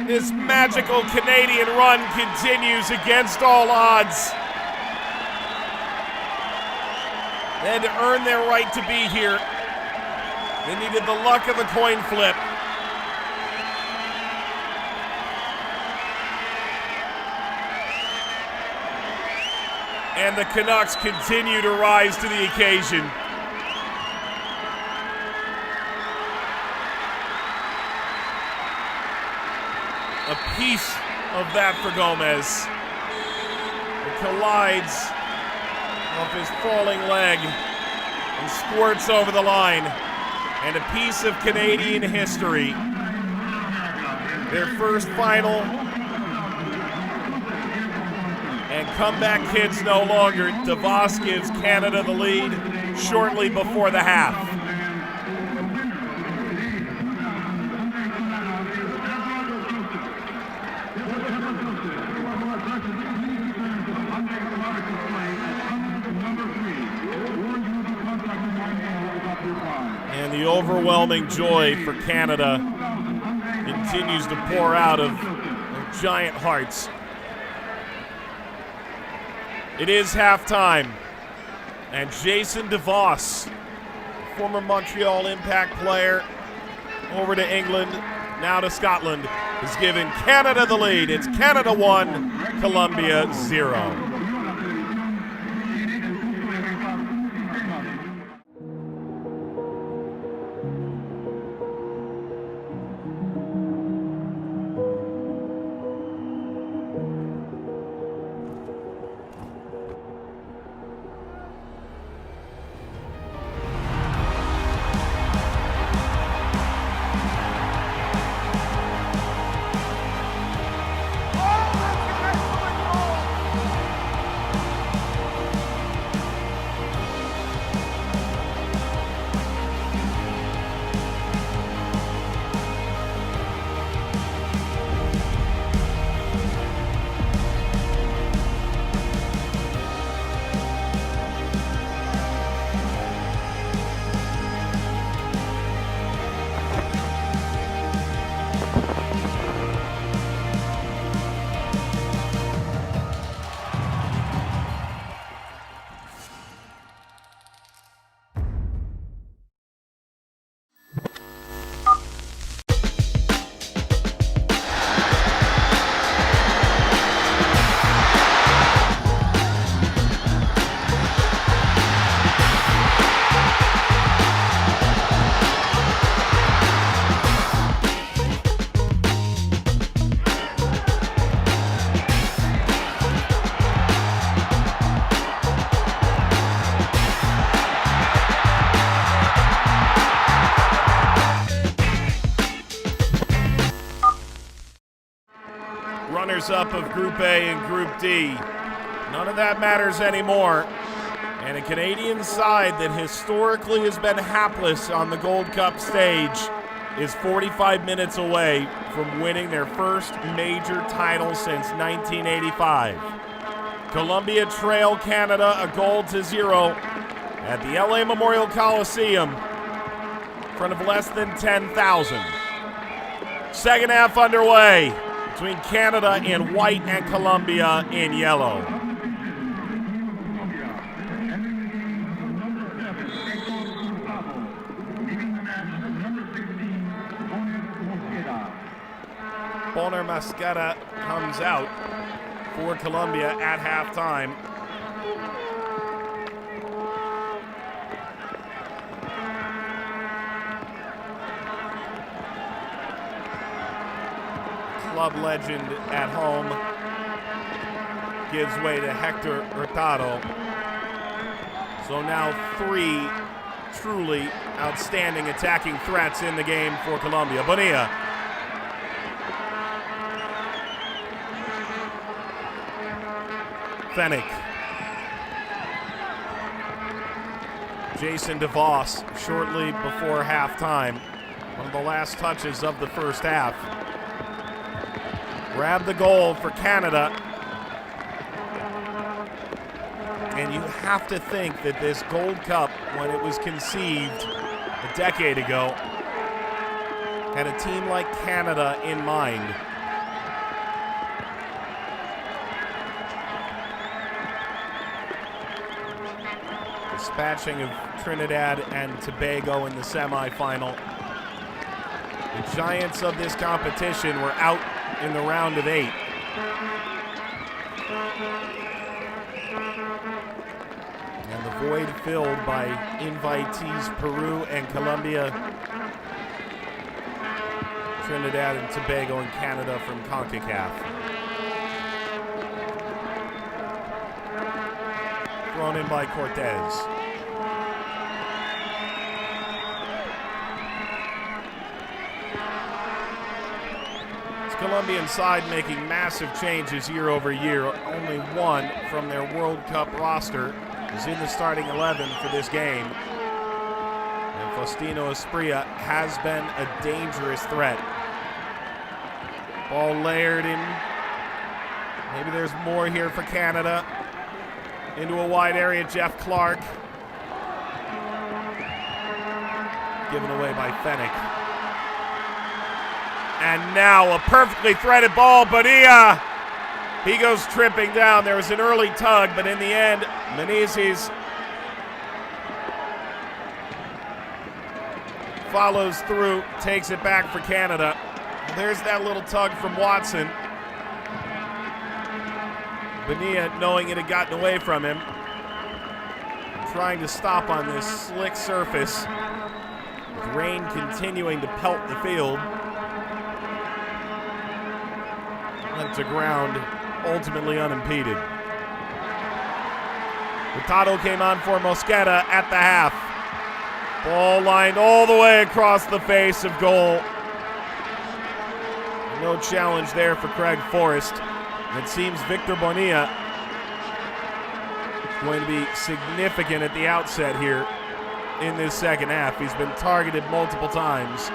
This magical Canadian run continues against all odds. They had to earn their right to be here. They needed the luck of a coin flip. And the Canucks continue to rise to the occasion. A piece of that for Gomez. It collides off his falling leg and squirts over the line. And a piece of Canadian history. Their first final. And comeback kids no longer. DeVos gives Canada the lead shortly before the half. And the overwhelming joy for Canada continues to pour out of giant hearts. It is halftime, and Jason DeVos, former Montreal Impact player, over to England, now to Scotland, has given Canada the lead. It's Canada 1, Colombia 0. Runners-up of Group A and Group D. None of that matters anymore. And a Canadian side that historically has been hapless on the Gold Cup stage is 45 minutes away from winning their first major title since 1985. Colombia trail Canada a goal to 0 at the LA Memorial Coliseum in front of less than 10,000. Second half underway between Canada in white and Colombia in yellow. Bonner Mascara comes out for Colombia at halftime. Club legend at home gives way to Hector Hurtado. So now 3 truly outstanding attacking threats in the game for Colombia. Bonilla. Fennick. Jason DeVos shortly before halftime. One of the last touches of the first half. Grabbed the goal for Canada. And you have to think that this Gold Cup, when it was conceived a decade ago, had a team like Canada in mind. Dispatching of Trinidad and Tobago in the semifinal. The giants of this competition were out in the round of 8. And the void filled by invitees Peru and Colombia, Trinidad and Tobago and Canada from Concacaf. Thrown in by Cortez. Colombian side making massive changes year over year. Only one from their World Cup roster is in the starting 11 for this game. And Faustino Asprilla has been a dangerous threat. Ball layered in. Maybe there's more here for Canada. Into a wide area, Jeff Clark. Given away by Fennick. And now a perfectly threaded ball, Bonilla. He goes tripping down. There was an early tug, but in the end, Menezes follows through, takes it back for Canada. There's that little tug from Watson. Bonilla, knowing it had gotten away from him, trying to stop on this slick surface, with rain continuing to pelt the field. Went to ground, ultimately unimpeded. Hurtado came on for Mosquera at the half. Ball lined all the way across the face of goal. No challenge there for Craig Forrest. It seems Victor Bonilla is going to be significant at the outset here in this second half. He's been targeted multiple times.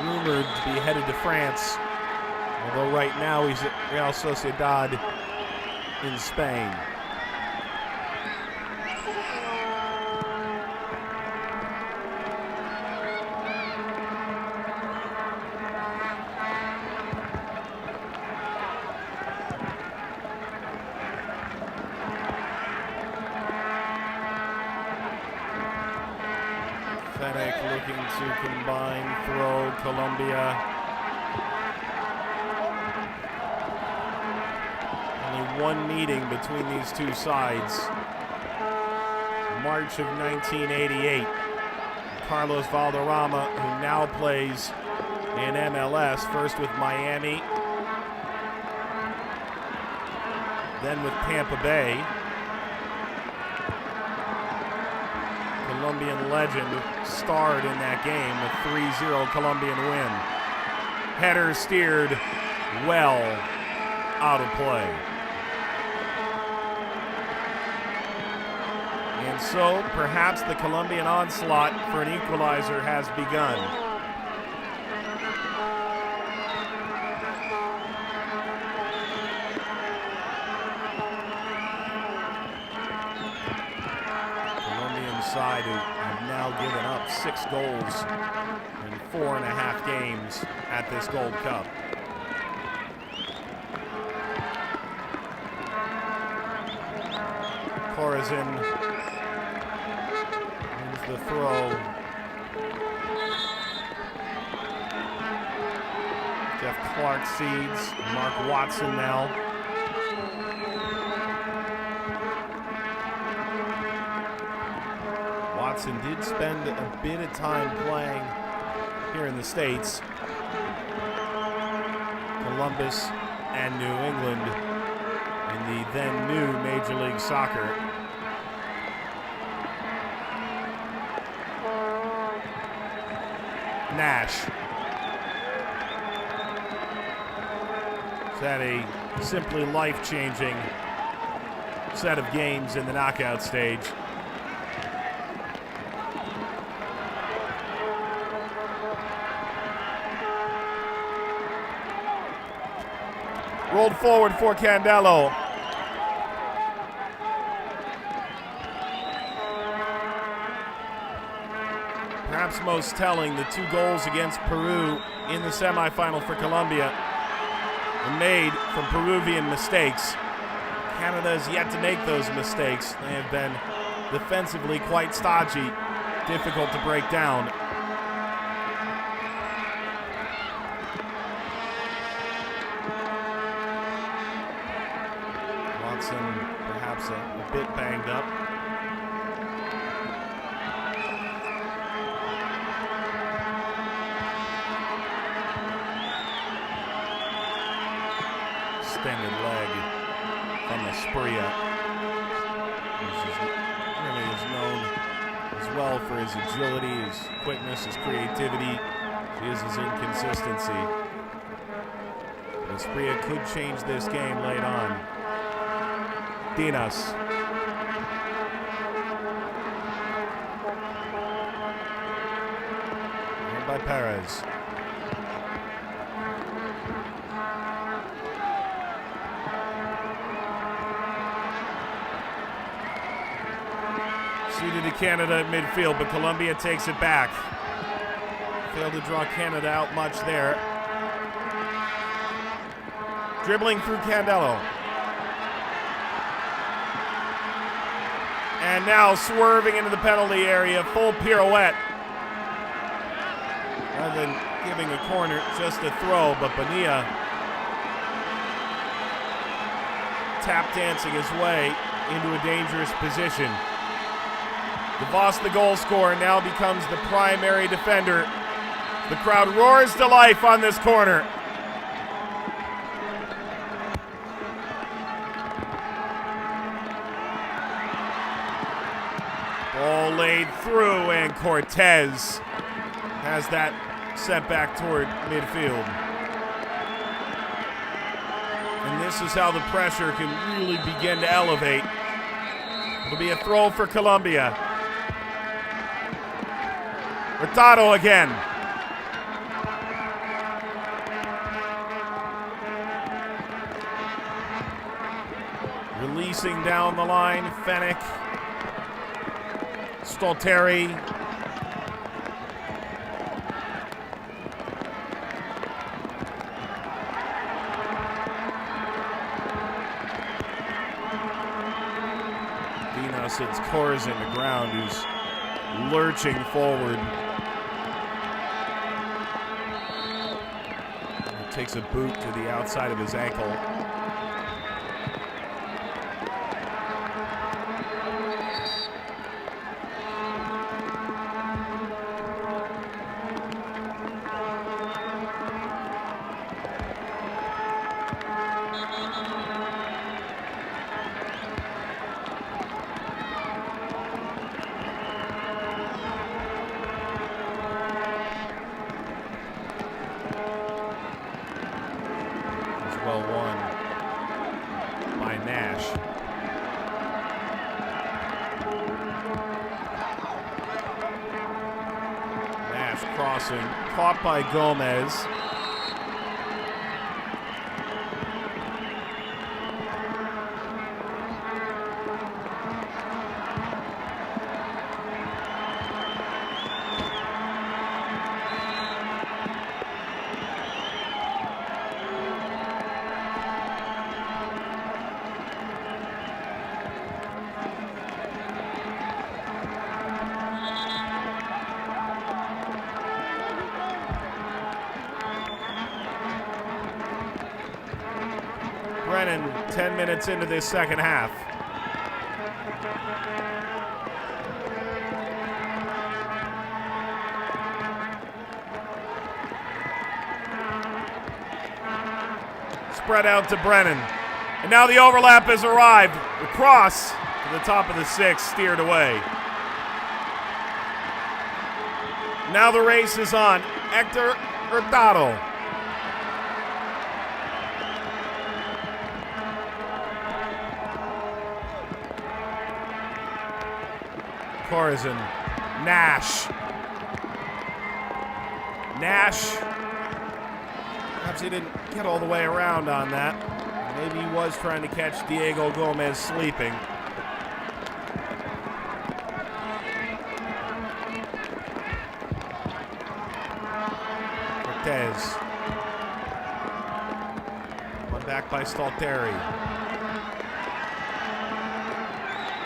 Rumored to be headed to France, although right now he's at Real Sociedad in Spain. Fennick looking to combine, throw, Colombia. Only one meeting between these two sides. March of 1988. Carlos Valderrama, who now plays in MLS, first with Miami, then with Tampa Bay. Colombian legend starred in that game, a 3-0 Colombian win. Header steered well out of play. And so perhaps the Colombian onslaught for an equalizer has begun. Side who have now given up 6 goals in 4.5 games at this Gold Cup. Corazon the throw. Jeff Clark seeds. Mark Watson now. Watson did spend a bit of time playing here in the States. Columbus and New England in the then new Major League Soccer. Nash. It's had a simply life-changing set of games in the knockout stage. Rolled forward for Candelo. Perhaps most telling, the 2 goals against Peru in the semifinal for Colombia were made from Peruvian mistakes. Canada has yet to make those mistakes. They have been defensively quite stodgy, difficult to break down. Perhaps a bit banged up. Extended leg from Asprilla, really is known as well for his agility, his quickness, his creativity. He is his inconsistency. But Asprilla could change this game late on. Dinas. And by Perez. Ceded to Canada at midfield, but Colombia takes it back. Failed to draw Canada out much there. Dribbling through Candelo. And now swerving into the penalty area, full pirouette. Rather than giving a corner, just a throw, but Bonilla tap dancing his way into a dangerous position. DeVos, the goal scorer, now becomes the primary defender. The crowd roars to life on this corner. Ball laid through, and Cortez has that sent back toward midfield. And this is how the pressure can really begin to elevate. It'll be a throw for Colombia. Hurtado again. Releasing down the line, Fennick. Stolteri. Dinas hits Cores in the ground, who's lurching forward. He takes a boot to the outside of his ankle. Well won by Nash. Nash crossing, caught by Gomez. Brennan 10 minutes into this second half. Spread out to Brennan. And now the overlap has arrived. The cross to the top of the 6, steered away. Now the race is on. Hector Hurtado. Corazon. Nash. Perhaps he didn't get all the way around on that. Maybe he was trying to catch Diego Gomez sleeping. Cortez. One back by Stalteri.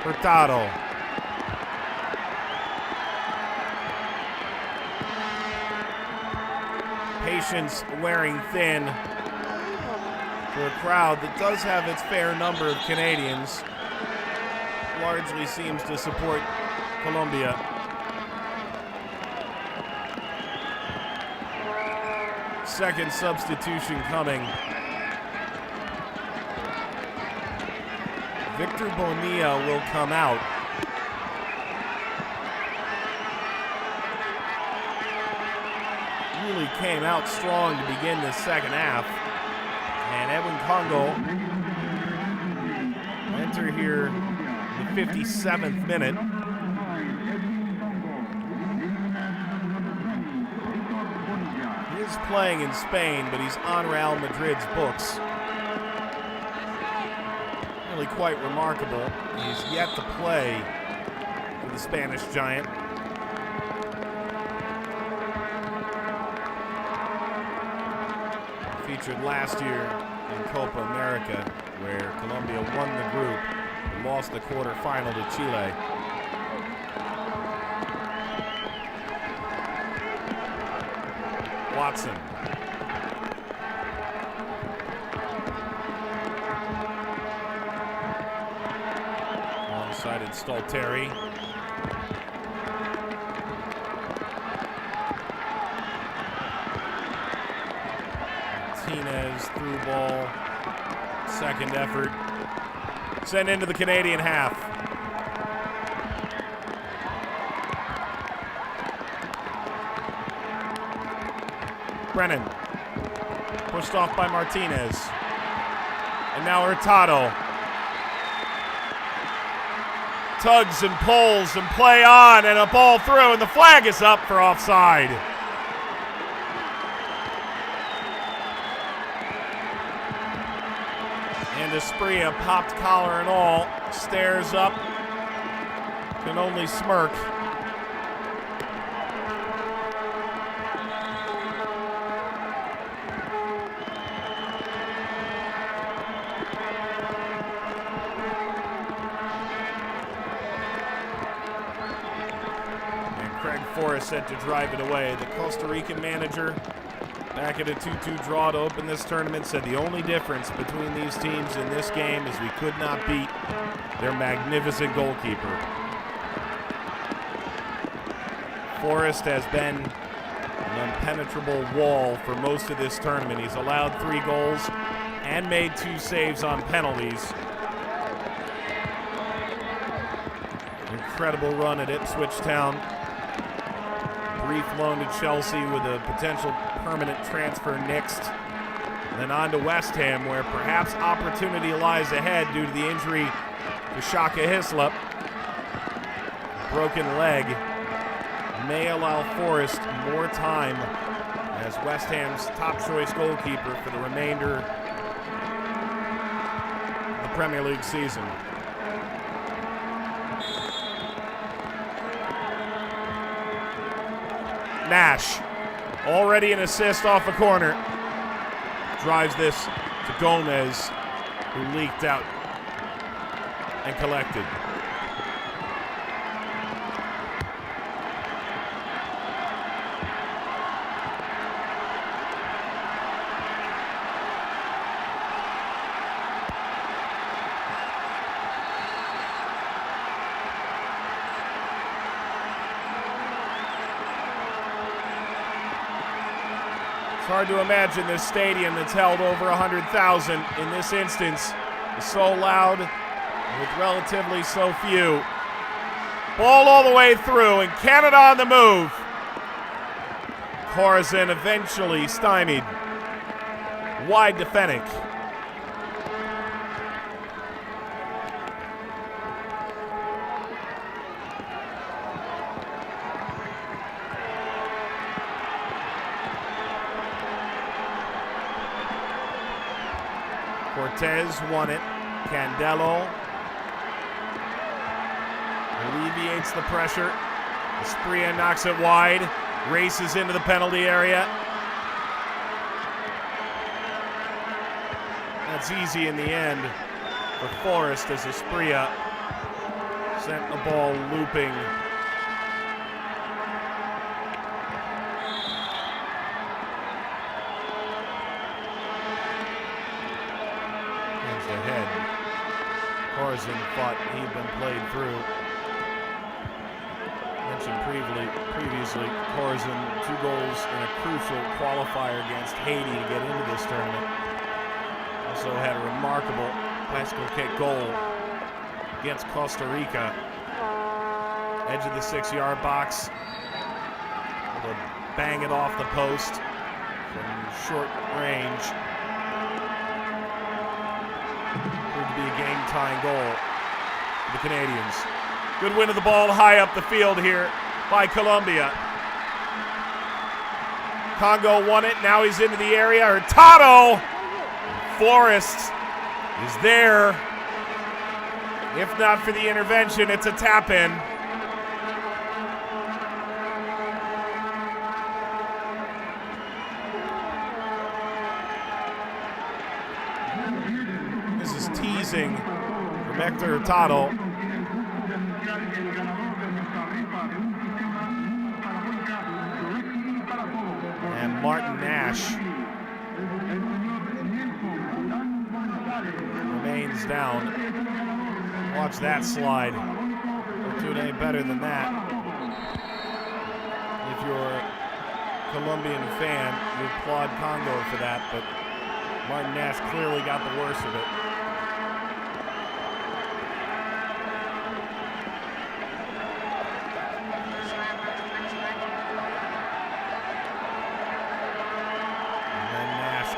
Hurtado. Patience wearing thin for a crowd that does have its fair number of Canadians. Largely seems to support Colombia. Second substitution coming. Victor Bonilla will come out. Really came out strong to begin the second half. And Edwin Congo enter here in the 57th minute. He is playing in Spain, but he's on Real Madrid's books. Really quite remarkable. He's yet to play for the Spanish giant. Featured last year in Copa America, where Colombia won the group and lost the quarterfinal to Chile. Watson. Alongside Stalteri. Martinez through ball. Second effort. Sent into the Canadian half. Brennan. Pushed off by Martinez. And now Hurtado. Tugs and pulls and play on and a ball through, and the flag is up for offside. And Espria, popped collar and all, stares up, can only smirk. Forrest set to drive it away. The Costa Rican manager, back at a 2-2 draw to open this tournament, said the only difference between these teams in this game is we could not beat their magnificent goalkeeper. Forrest has been an impenetrable wall for most of this tournament. He's allowed 3 goals and made 2 saves on penalties. Incredible run at Ipswich Town. Brief loan to Chelsea with a potential permanent transfer next. And then on to West Ham, where perhaps opportunity lies ahead due to the injury to Shaka Hislop. Broken leg may allow Forrest more time as West Ham's top choice goalkeeper for the remainder of the Premier League season. Nash, already an assist off a corner, drives this to Gomez, who leaked out and collected. It's hard to imagine this stadium that's held over 100,000 in this instance is so loud with relatively so few. Ball all the way through, and Canada on the move. Corazon eventually stymied. Wide to Fennick. Cortez won it. Candelo alleviates the pressure. Esprilla knocks it wide. Races into the penalty area. That's easy in the end for Forrest as Esprilla sent the ball looping. Against the head. Corazon thought he'd been played through. Mentioned previously, Corazon 2 goals in a crucial qualifier against Haiti to get into this tournament. Also had a remarkable bicycle kick goal against Costa Rica. Edge of the 6-yard box. Able to bang it off the post from short range. Proved to be a game-tying goal for the Canadians. Good win of the ball high up the field here by Colombia. Congo won it. Now he's into the area. Hurtado. Forrest is there. If not for the intervention, it's a tap-in. This is teasing from Hector Hurtado. And Martin Nash remains down. Watch that slide. Don't do it any better than that. If you're a Colombian fan, you applaud Congo for that, but Martin Nash clearly got the worst of it.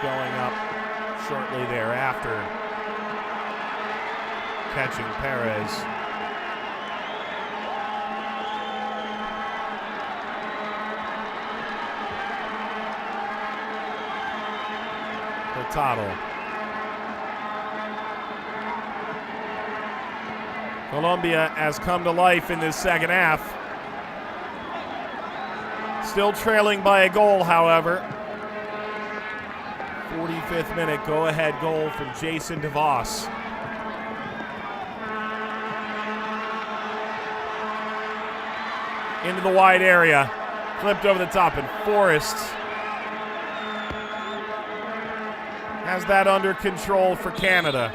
Going up shortly thereafter, catching Perez. Hurtado. Colombia has come to life in this second half. Still trailing by a goal, however. 45th minute go-ahead goal from Jason DeVos. Into the wide area, flipped over the top, and Forrest has that under control for Canada.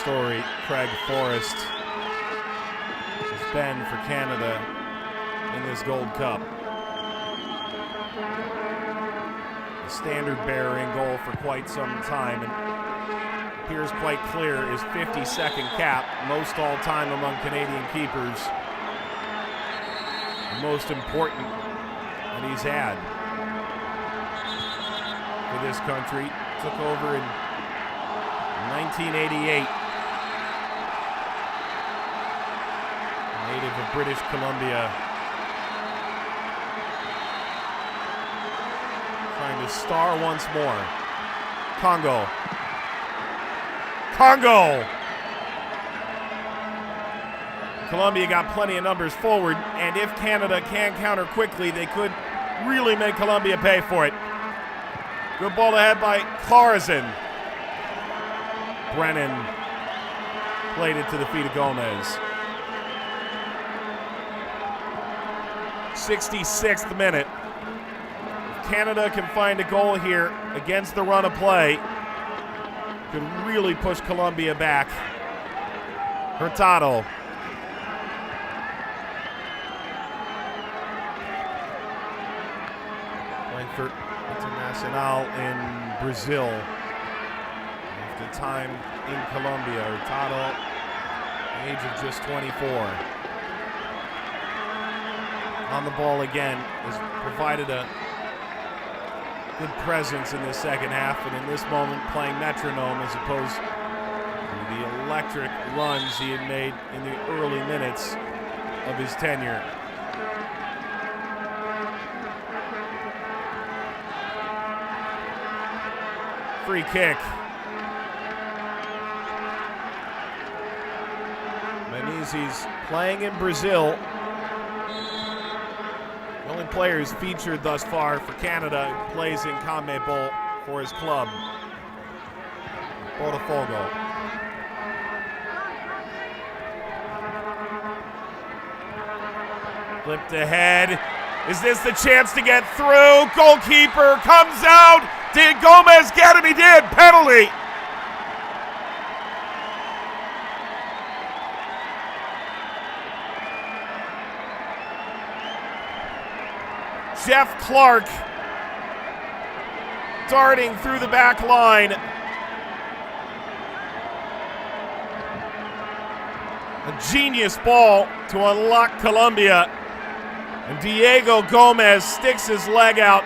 Story Craig Forrest has been for Canada in this Gold Cup. The standard bearer in goal for quite some time, and appears quite clear his 52nd cap, most all-time among Canadian keepers, the most important that he's had for this country. Took over in 1988. Native of British Columbia. Trying to star once more. Congo. Colombia got plenty of numbers forward, and if Canada can counter quickly, they could really make Colombia pay for it. Good ball ahead by Corazon. Brennan played it to the feet of Gomez. 66th minute. If Canada can find a goal here against the run of play, could really push Colombia back. Hurtado. Playing for Internacional in Brazil. After time in Colombia, Hurtado, age of just 24. On the ball again, has provided a good presence in the second half, and in this moment playing metronome as opposed to the electric runs he had made in the early minutes of his tenure. Free kick. Menezes playing in Brazil. The only player who's featured thus far for Canada who plays in CONMEBOL for his club, Botafogo. Flipped ahead. Is this the chance to get through? Goalkeeper comes out. Did Gomez get him? He did. Penalty. Jeff Clark darting through the back line. A genius ball to unlock Colombia. And Diego Gomez sticks his leg out.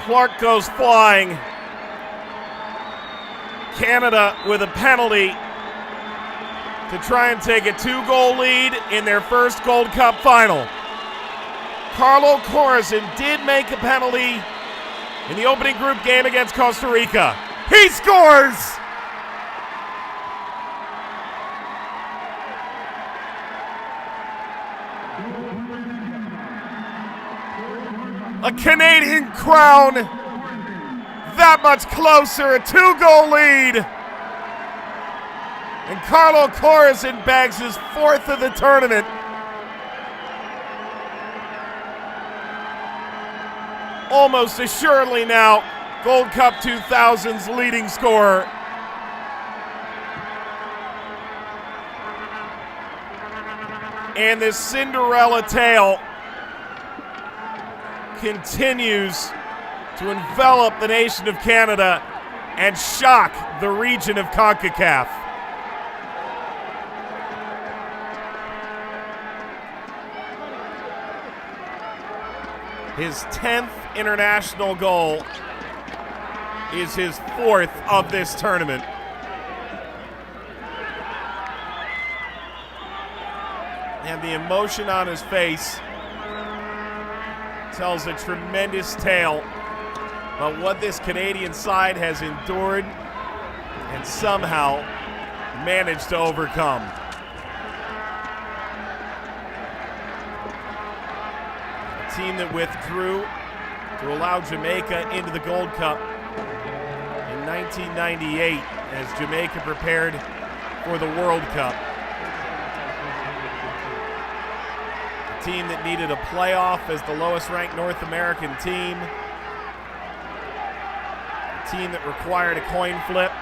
Clark goes flying. Canada with a penalty to try and take a 2-goal lead in their first Gold Cup final. Carlo Corazon did make a penalty in the opening group game against Costa Rica. He scores! A Canadian crown that much closer, a 2-goal lead. And Carlo Corazon bags his 4th of the tournament. Almost assuredly now, Gold Cup 2000's leading scorer. And this Cinderella tale continues to envelop the nation of Canada and shock the region of Concacaf. His 10th international goal is his 4th of this tournament. And the emotion on his face tells a tremendous tale about what this Canadian side has endured and somehow managed to overcome. A team that withdrew to allow Jamaica into the Gold Cup in 1998 as Jamaica prepared for the World Cup. Team that needed a playoff as the lowest ranked North American team. A team that required a coin flip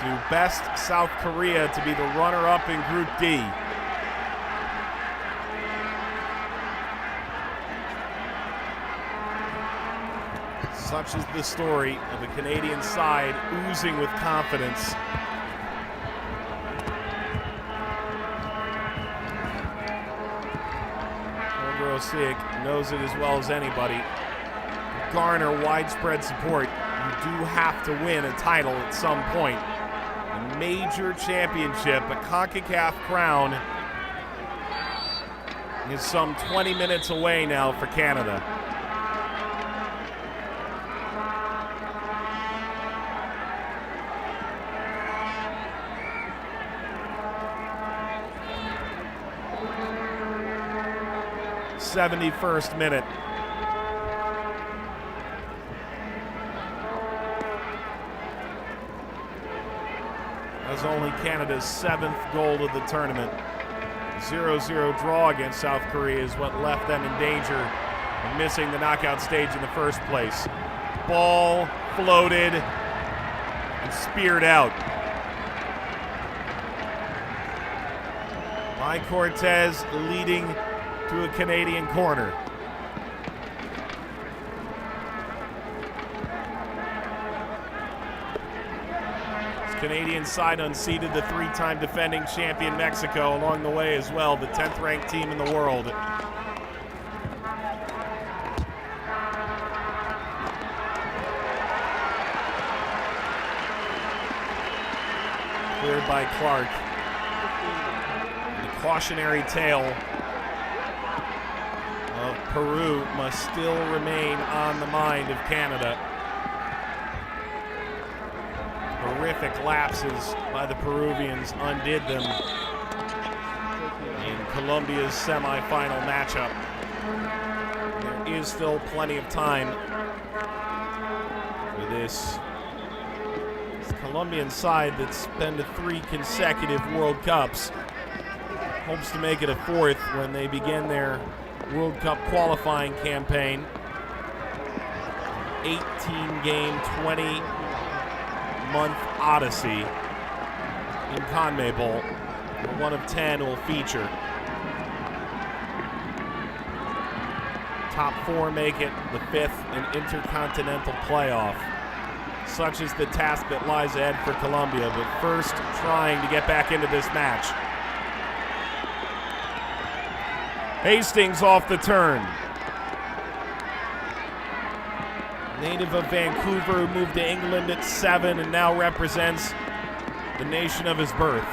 to best South Korea to be the runner-up in Group D. Such is the story of a Canadian side oozing with confidence. Sick knows it as well as anybody. To garner widespread support, you do have to win a title at some point. A major championship, a Concacaf crown, is some 20 minutes away now for Canada. '71st minute. That's only Canada's 7th goal of the tournament. 0-0 draw against South Korea is what left them in danger of missing the knockout stage in the first place. Ball floated and speared out by Cortez, leading to a Canadian corner. Canadian side unseated the three-time defending champion Mexico along the way as well, the 10th ranked team in the world. Cleared by Clark. The cautionary tale of Peru must still remain on the mind of Canada. Horrific lapses by the Peruvians undid them in Colombia's semifinal matchup. There is still plenty of time for this Colombian side that's been to 3 consecutive World Cups. Hopes to make it a 4th when they begin their World Cup qualifying campaign. 18-game, 20-month odyssey in CONMEBOL. One of 10 will feature. Top 4 make it, the 5th an intercontinental playoff. Such is the task that lies ahead for Colombia, but first trying to get back into this match. Hastings off the turn. Native of Vancouver, who moved to England at 7 and now represents the nation of his birth.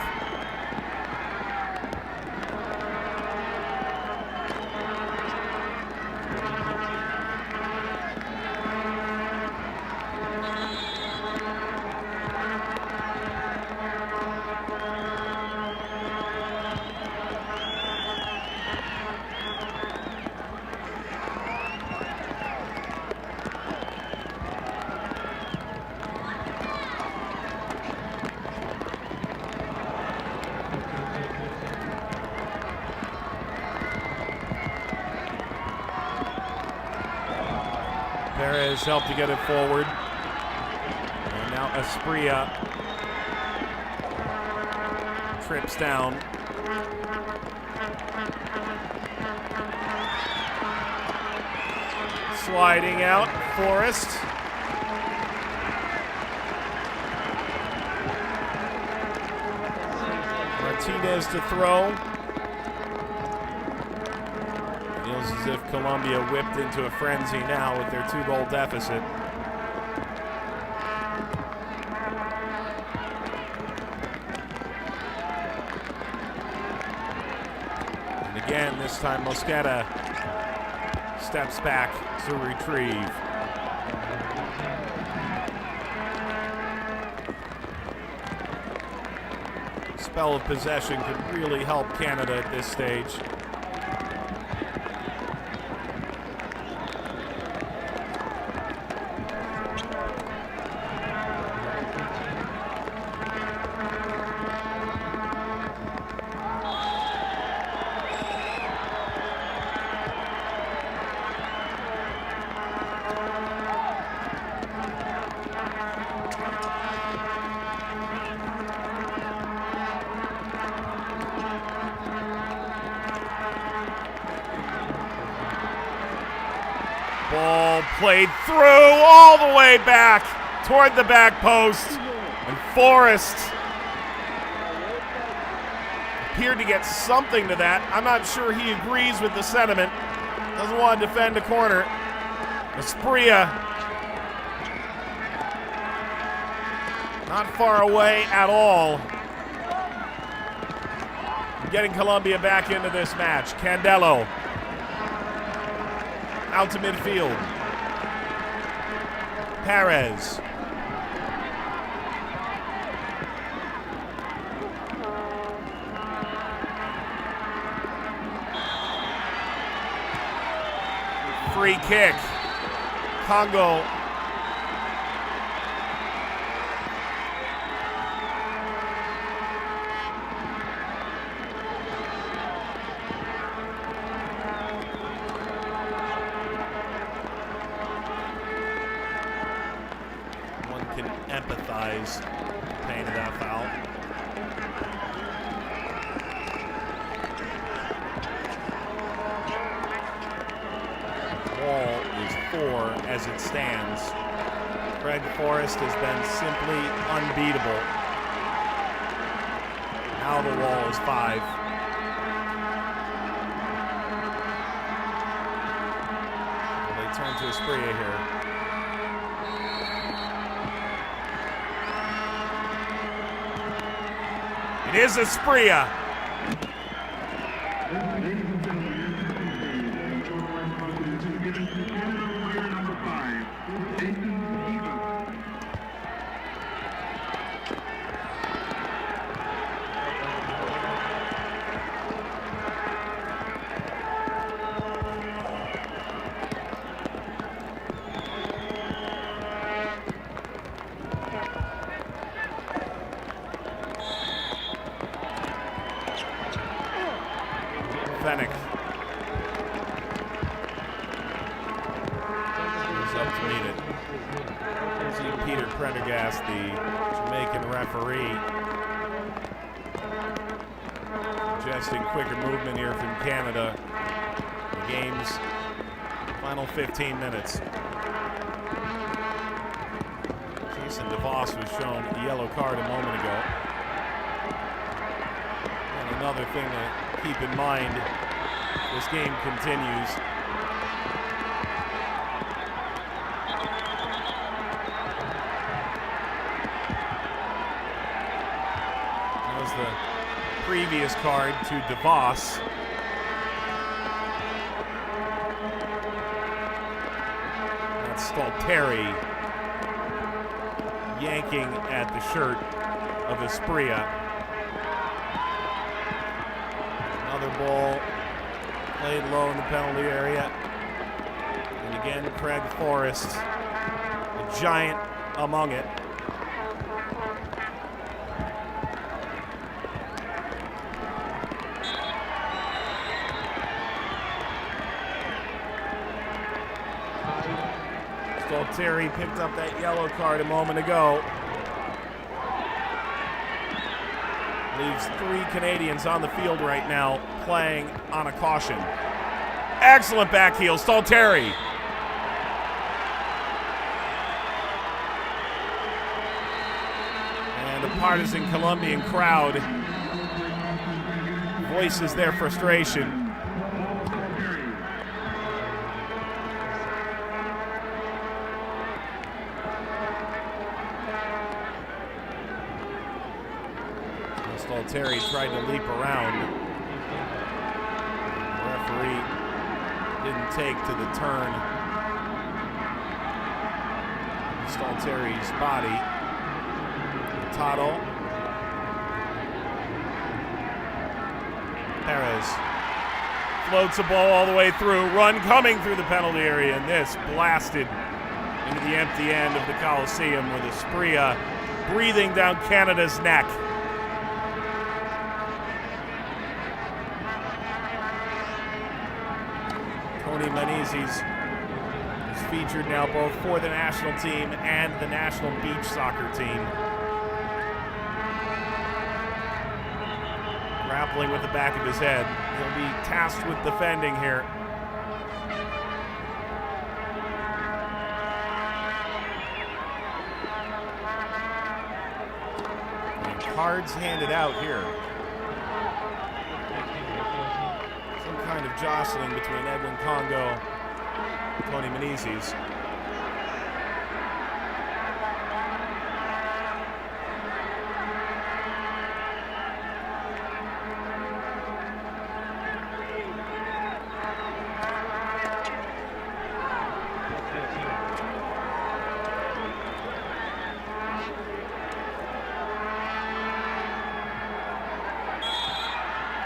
Perez helped to get it forward. And now Asprilla trips down. Sliding out, Forrest. Martinez to throw. Feels as if Colombia whipped into a frenzy now with their 2-goal deficit. And again, this time Mosquera steps back to retrieve. Spell of possession could really help Canada at this stage. Ball played through all the way back toward the back post. And Forrest appeared to get something to that. I'm not sure he agrees with the sentiment. Doesn't want to defend a corner. Asprilla not far away at all. Getting Colombia back into this match. Candelo out to midfield. Perez. Free kick. Congo. can empathize with the pain of that foul. Wall is 4 as it stands. Craig Forrest has been simply unbeatable. Now the wall is 5. And they turn to Espria here. It is Espria. Fennick is up to meet it. See Peter Prendergast, the Jamaican referee, suggesting quicker movement here from Canada. The game's final 15 minutes. Jason DeVos was shown a yellow card a moment ago. And another thing to keep in mind, this game continues. That was the previous card to DeVos. That's Stalteri yanking at the shirt of Espria. Another ball played low in the penalty area. And again, Craig Forrest, a giant among it. Stalteri picked up that yellow card a moment ago. Leaves 3 Canadians on the field right now playing on a caution. Excellent back heel, Stalteri. And the partisan Colombian crowd voices their frustration. Stalteri tried to leap around. The referee didn't take to the turn. Stalteri's body. Tado. Perez floats the ball all the way through. Run coming through the penalty area, and this blasted into the empty end of the Coliseum with Espria breathing down Canada's neck. Tony Menezes is featured now both for the national team and the national beach soccer team. Grappling with the back of his head. He'll be tasked with defending here. And cards handed out here. Kind of jostling between Edwin Congo and Tony Menezes.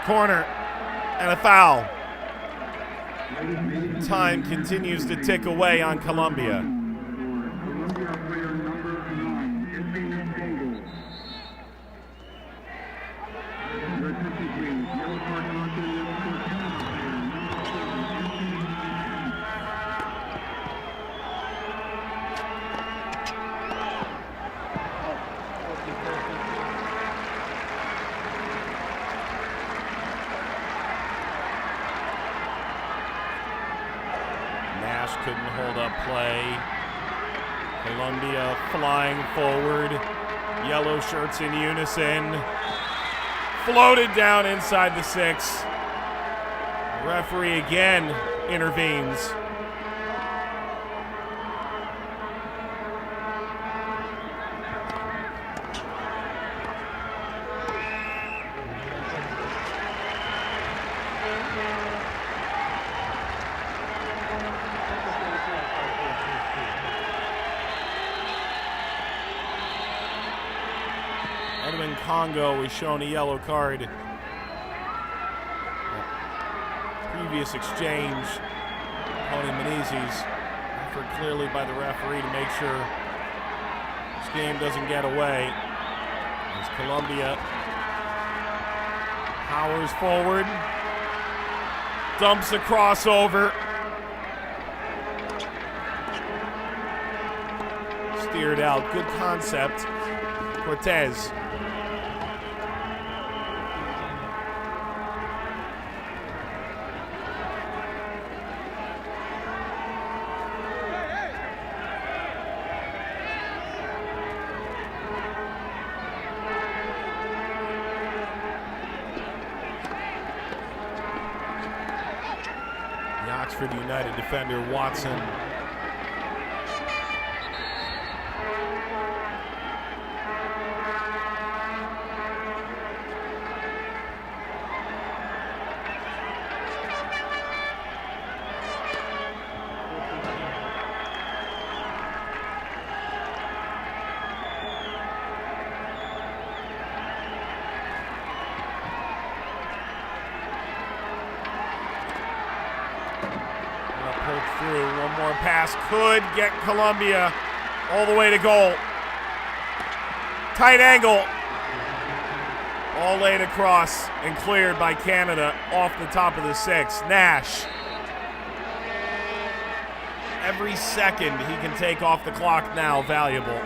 Corner and a foul. Time continues to tick away on Colombia. of play. Colombia flying forward. Yellow shirts in unison. Floated down inside the 6. The referee again intervenes. Congo was shown a yellow card. Previous exchange, Tony Menezes, effort clearly by the referee to make sure this game doesn't get away. As Colombia powers forward, dumps a crossover, steered out. Good concept. Cortez. Oxford United defender Watson. Through. One more pass could get Colombia all the way to goal. Tight angle. All laid across and cleared by Canada off the top of the 6. Nash. Every second he can take off the clock now, valuable.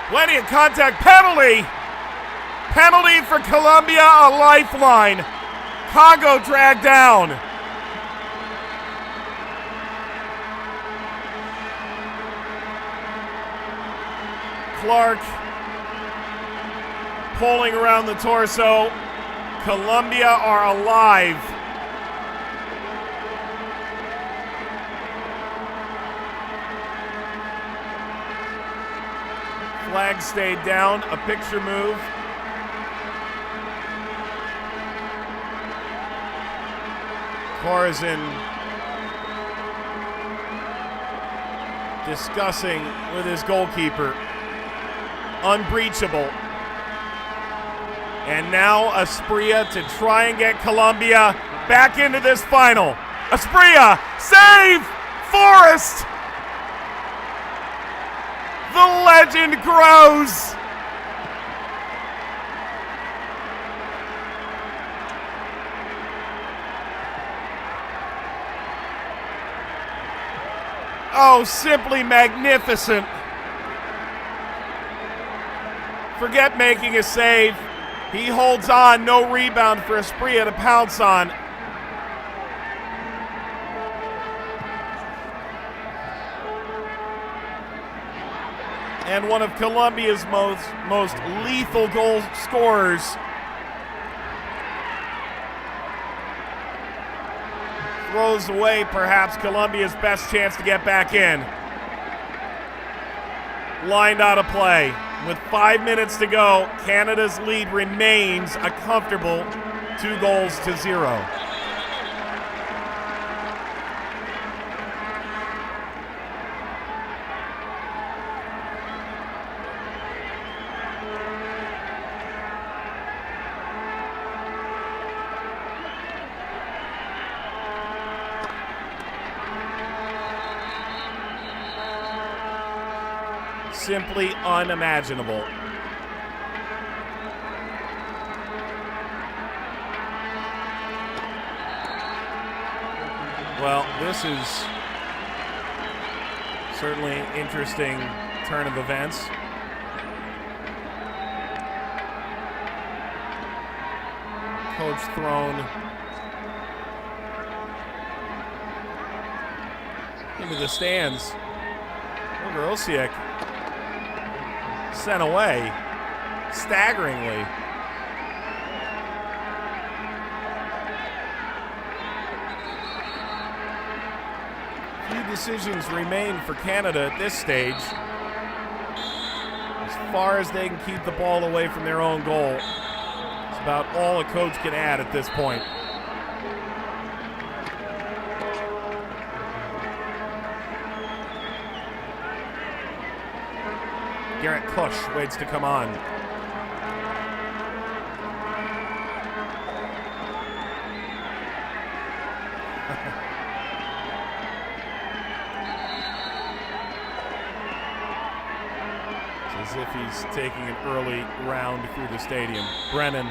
Plenty of contact. Penalty. Penalty for Colombia, a lifeline. Congo dragged down. Clark pulling around the torso. Colombia are alive. Flag stayed down, a picture move. Corazon discussing with his goalkeeper. Unbreachable. And now Asprilla to try and get Colombia back into this final. Asprilla, save! Forrest! The legend grows. Oh, simply magnificent. Forget making a save. He holds on, no rebound for Asprilla to pounce on. And one of Colombia's most lethal goal scorers. Throws away perhaps Colombia's best chance to get back in. Lined out of play. With 5 minutes to go, Canada's lead remains a comfortable 2-0. Simply unimaginable. Well, this is certainly an interesting turn of events. Coach thrown into the stands. Holger Osiek sent away staggeringly. Few decisions remain for Canada at this stage. As far as they can keep the ball away from their own goal, it's about all a coach can add at this point. Garrett Kush waits to come on. It's as if he's taking an early round through the stadium. Brennan.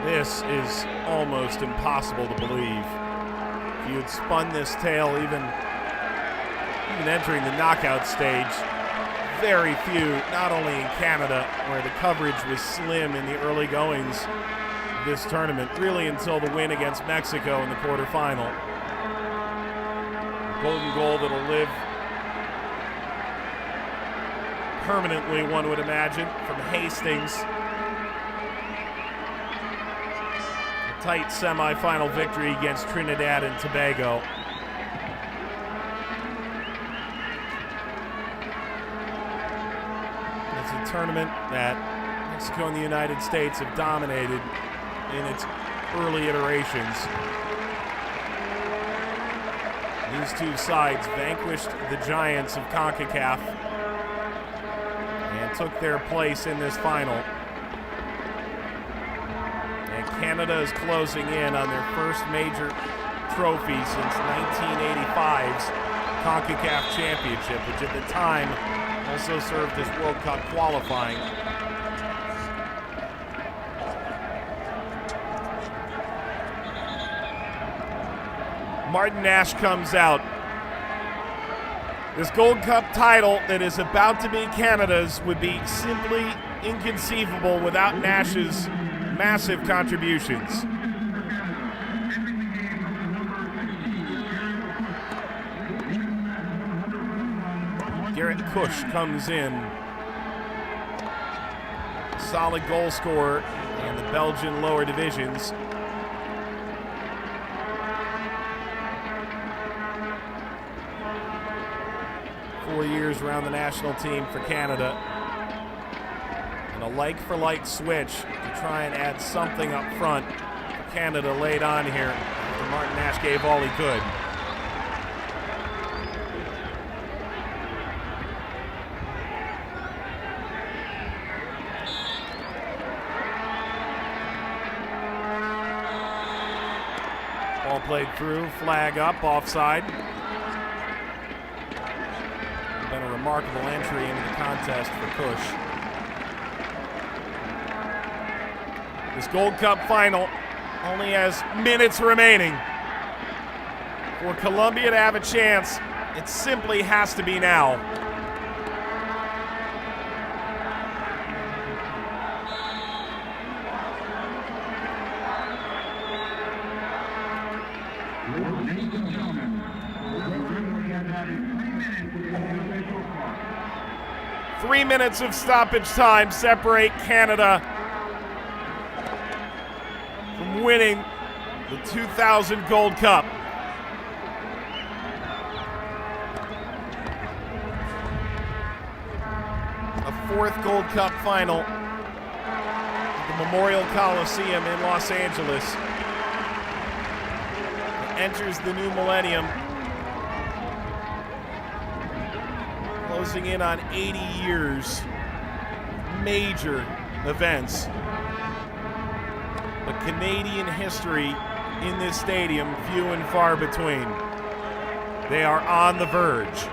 This is almost impossible to believe. If you had spun this tale even entering the knockout stage, very few, not only in Canada, where the coverage was slim in the early goings of this tournament, really until the win against Mexico in the quarterfinal. A golden goal that'll live permanently, one would imagine, from Hastings. Tight semifinal victory against Trinidad and Tobago. It's a tournament that Mexico and the United States have dominated in its early iterations. These two sides vanquished the giants of Concacaf and took their place in this final. Canada is closing in on their first major trophy since 1985's CONCACAF Championship, which at the time also served as World Cup qualifying. Martin Nash comes out. This Gold Cup title that is about to be Canada's would be simply inconceivable without Nash's massive contributions. Garrett Kush comes in. Solid goal scorer in the Belgian lower divisions. Four years around the national team for Canada. A like-for-like switch to try and add something up front for Canada late on here after Martin Nash gave all he could. Ball played through, flag up, offside. Been a remarkable entry into the contest for Kush. This Gold Cup final only has minutes remaining. For Colombia to have a chance, it simply has to be now. Ladies and gentlemen, 3 minutes of stoppage time separate Canada from winning the 2000 Gold Cup. A fourth Gold Cup final at the Memorial Coliseum in Los Angeles. It enters the new millennium closing in on 80 years, major events. But Canadian history in this stadium, few and far between. They are on the verge.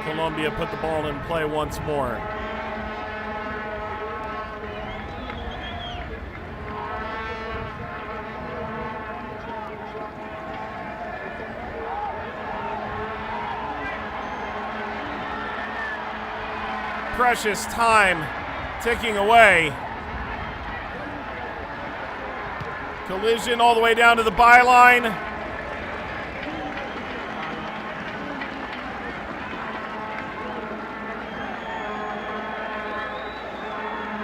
Colombia put the ball in play once more. Precious time ticking away. Collision all the way down to the byline.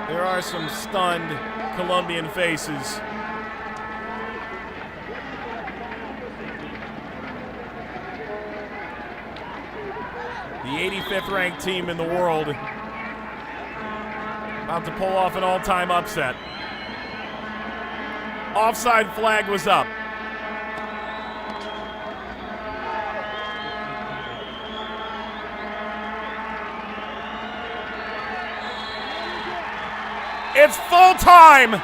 There are some stunned Colombian faces. The 85th ranked team in the world about to pull off an all-time upset. Offside flag was up. It's full time.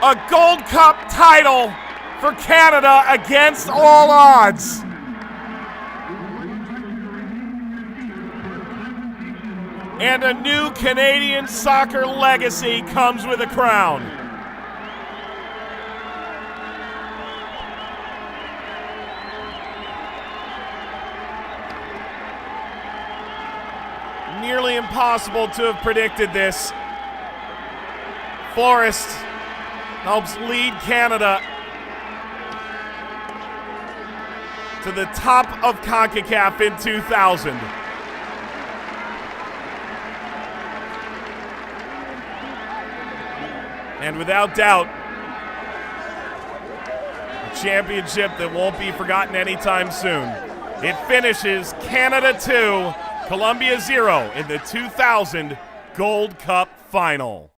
A Gold Cup title for Canada against all odds. And a new Canadian soccer legacy comes with a crown. Nearly impossible to have predicted this. Forrest helps lead Canada to the top of Concacaf in 2000. And without doubt, a championship that won't be forgotten anytime soon. It finishes Canada 2, Colombia 0 in the 2000 Gold Cup final.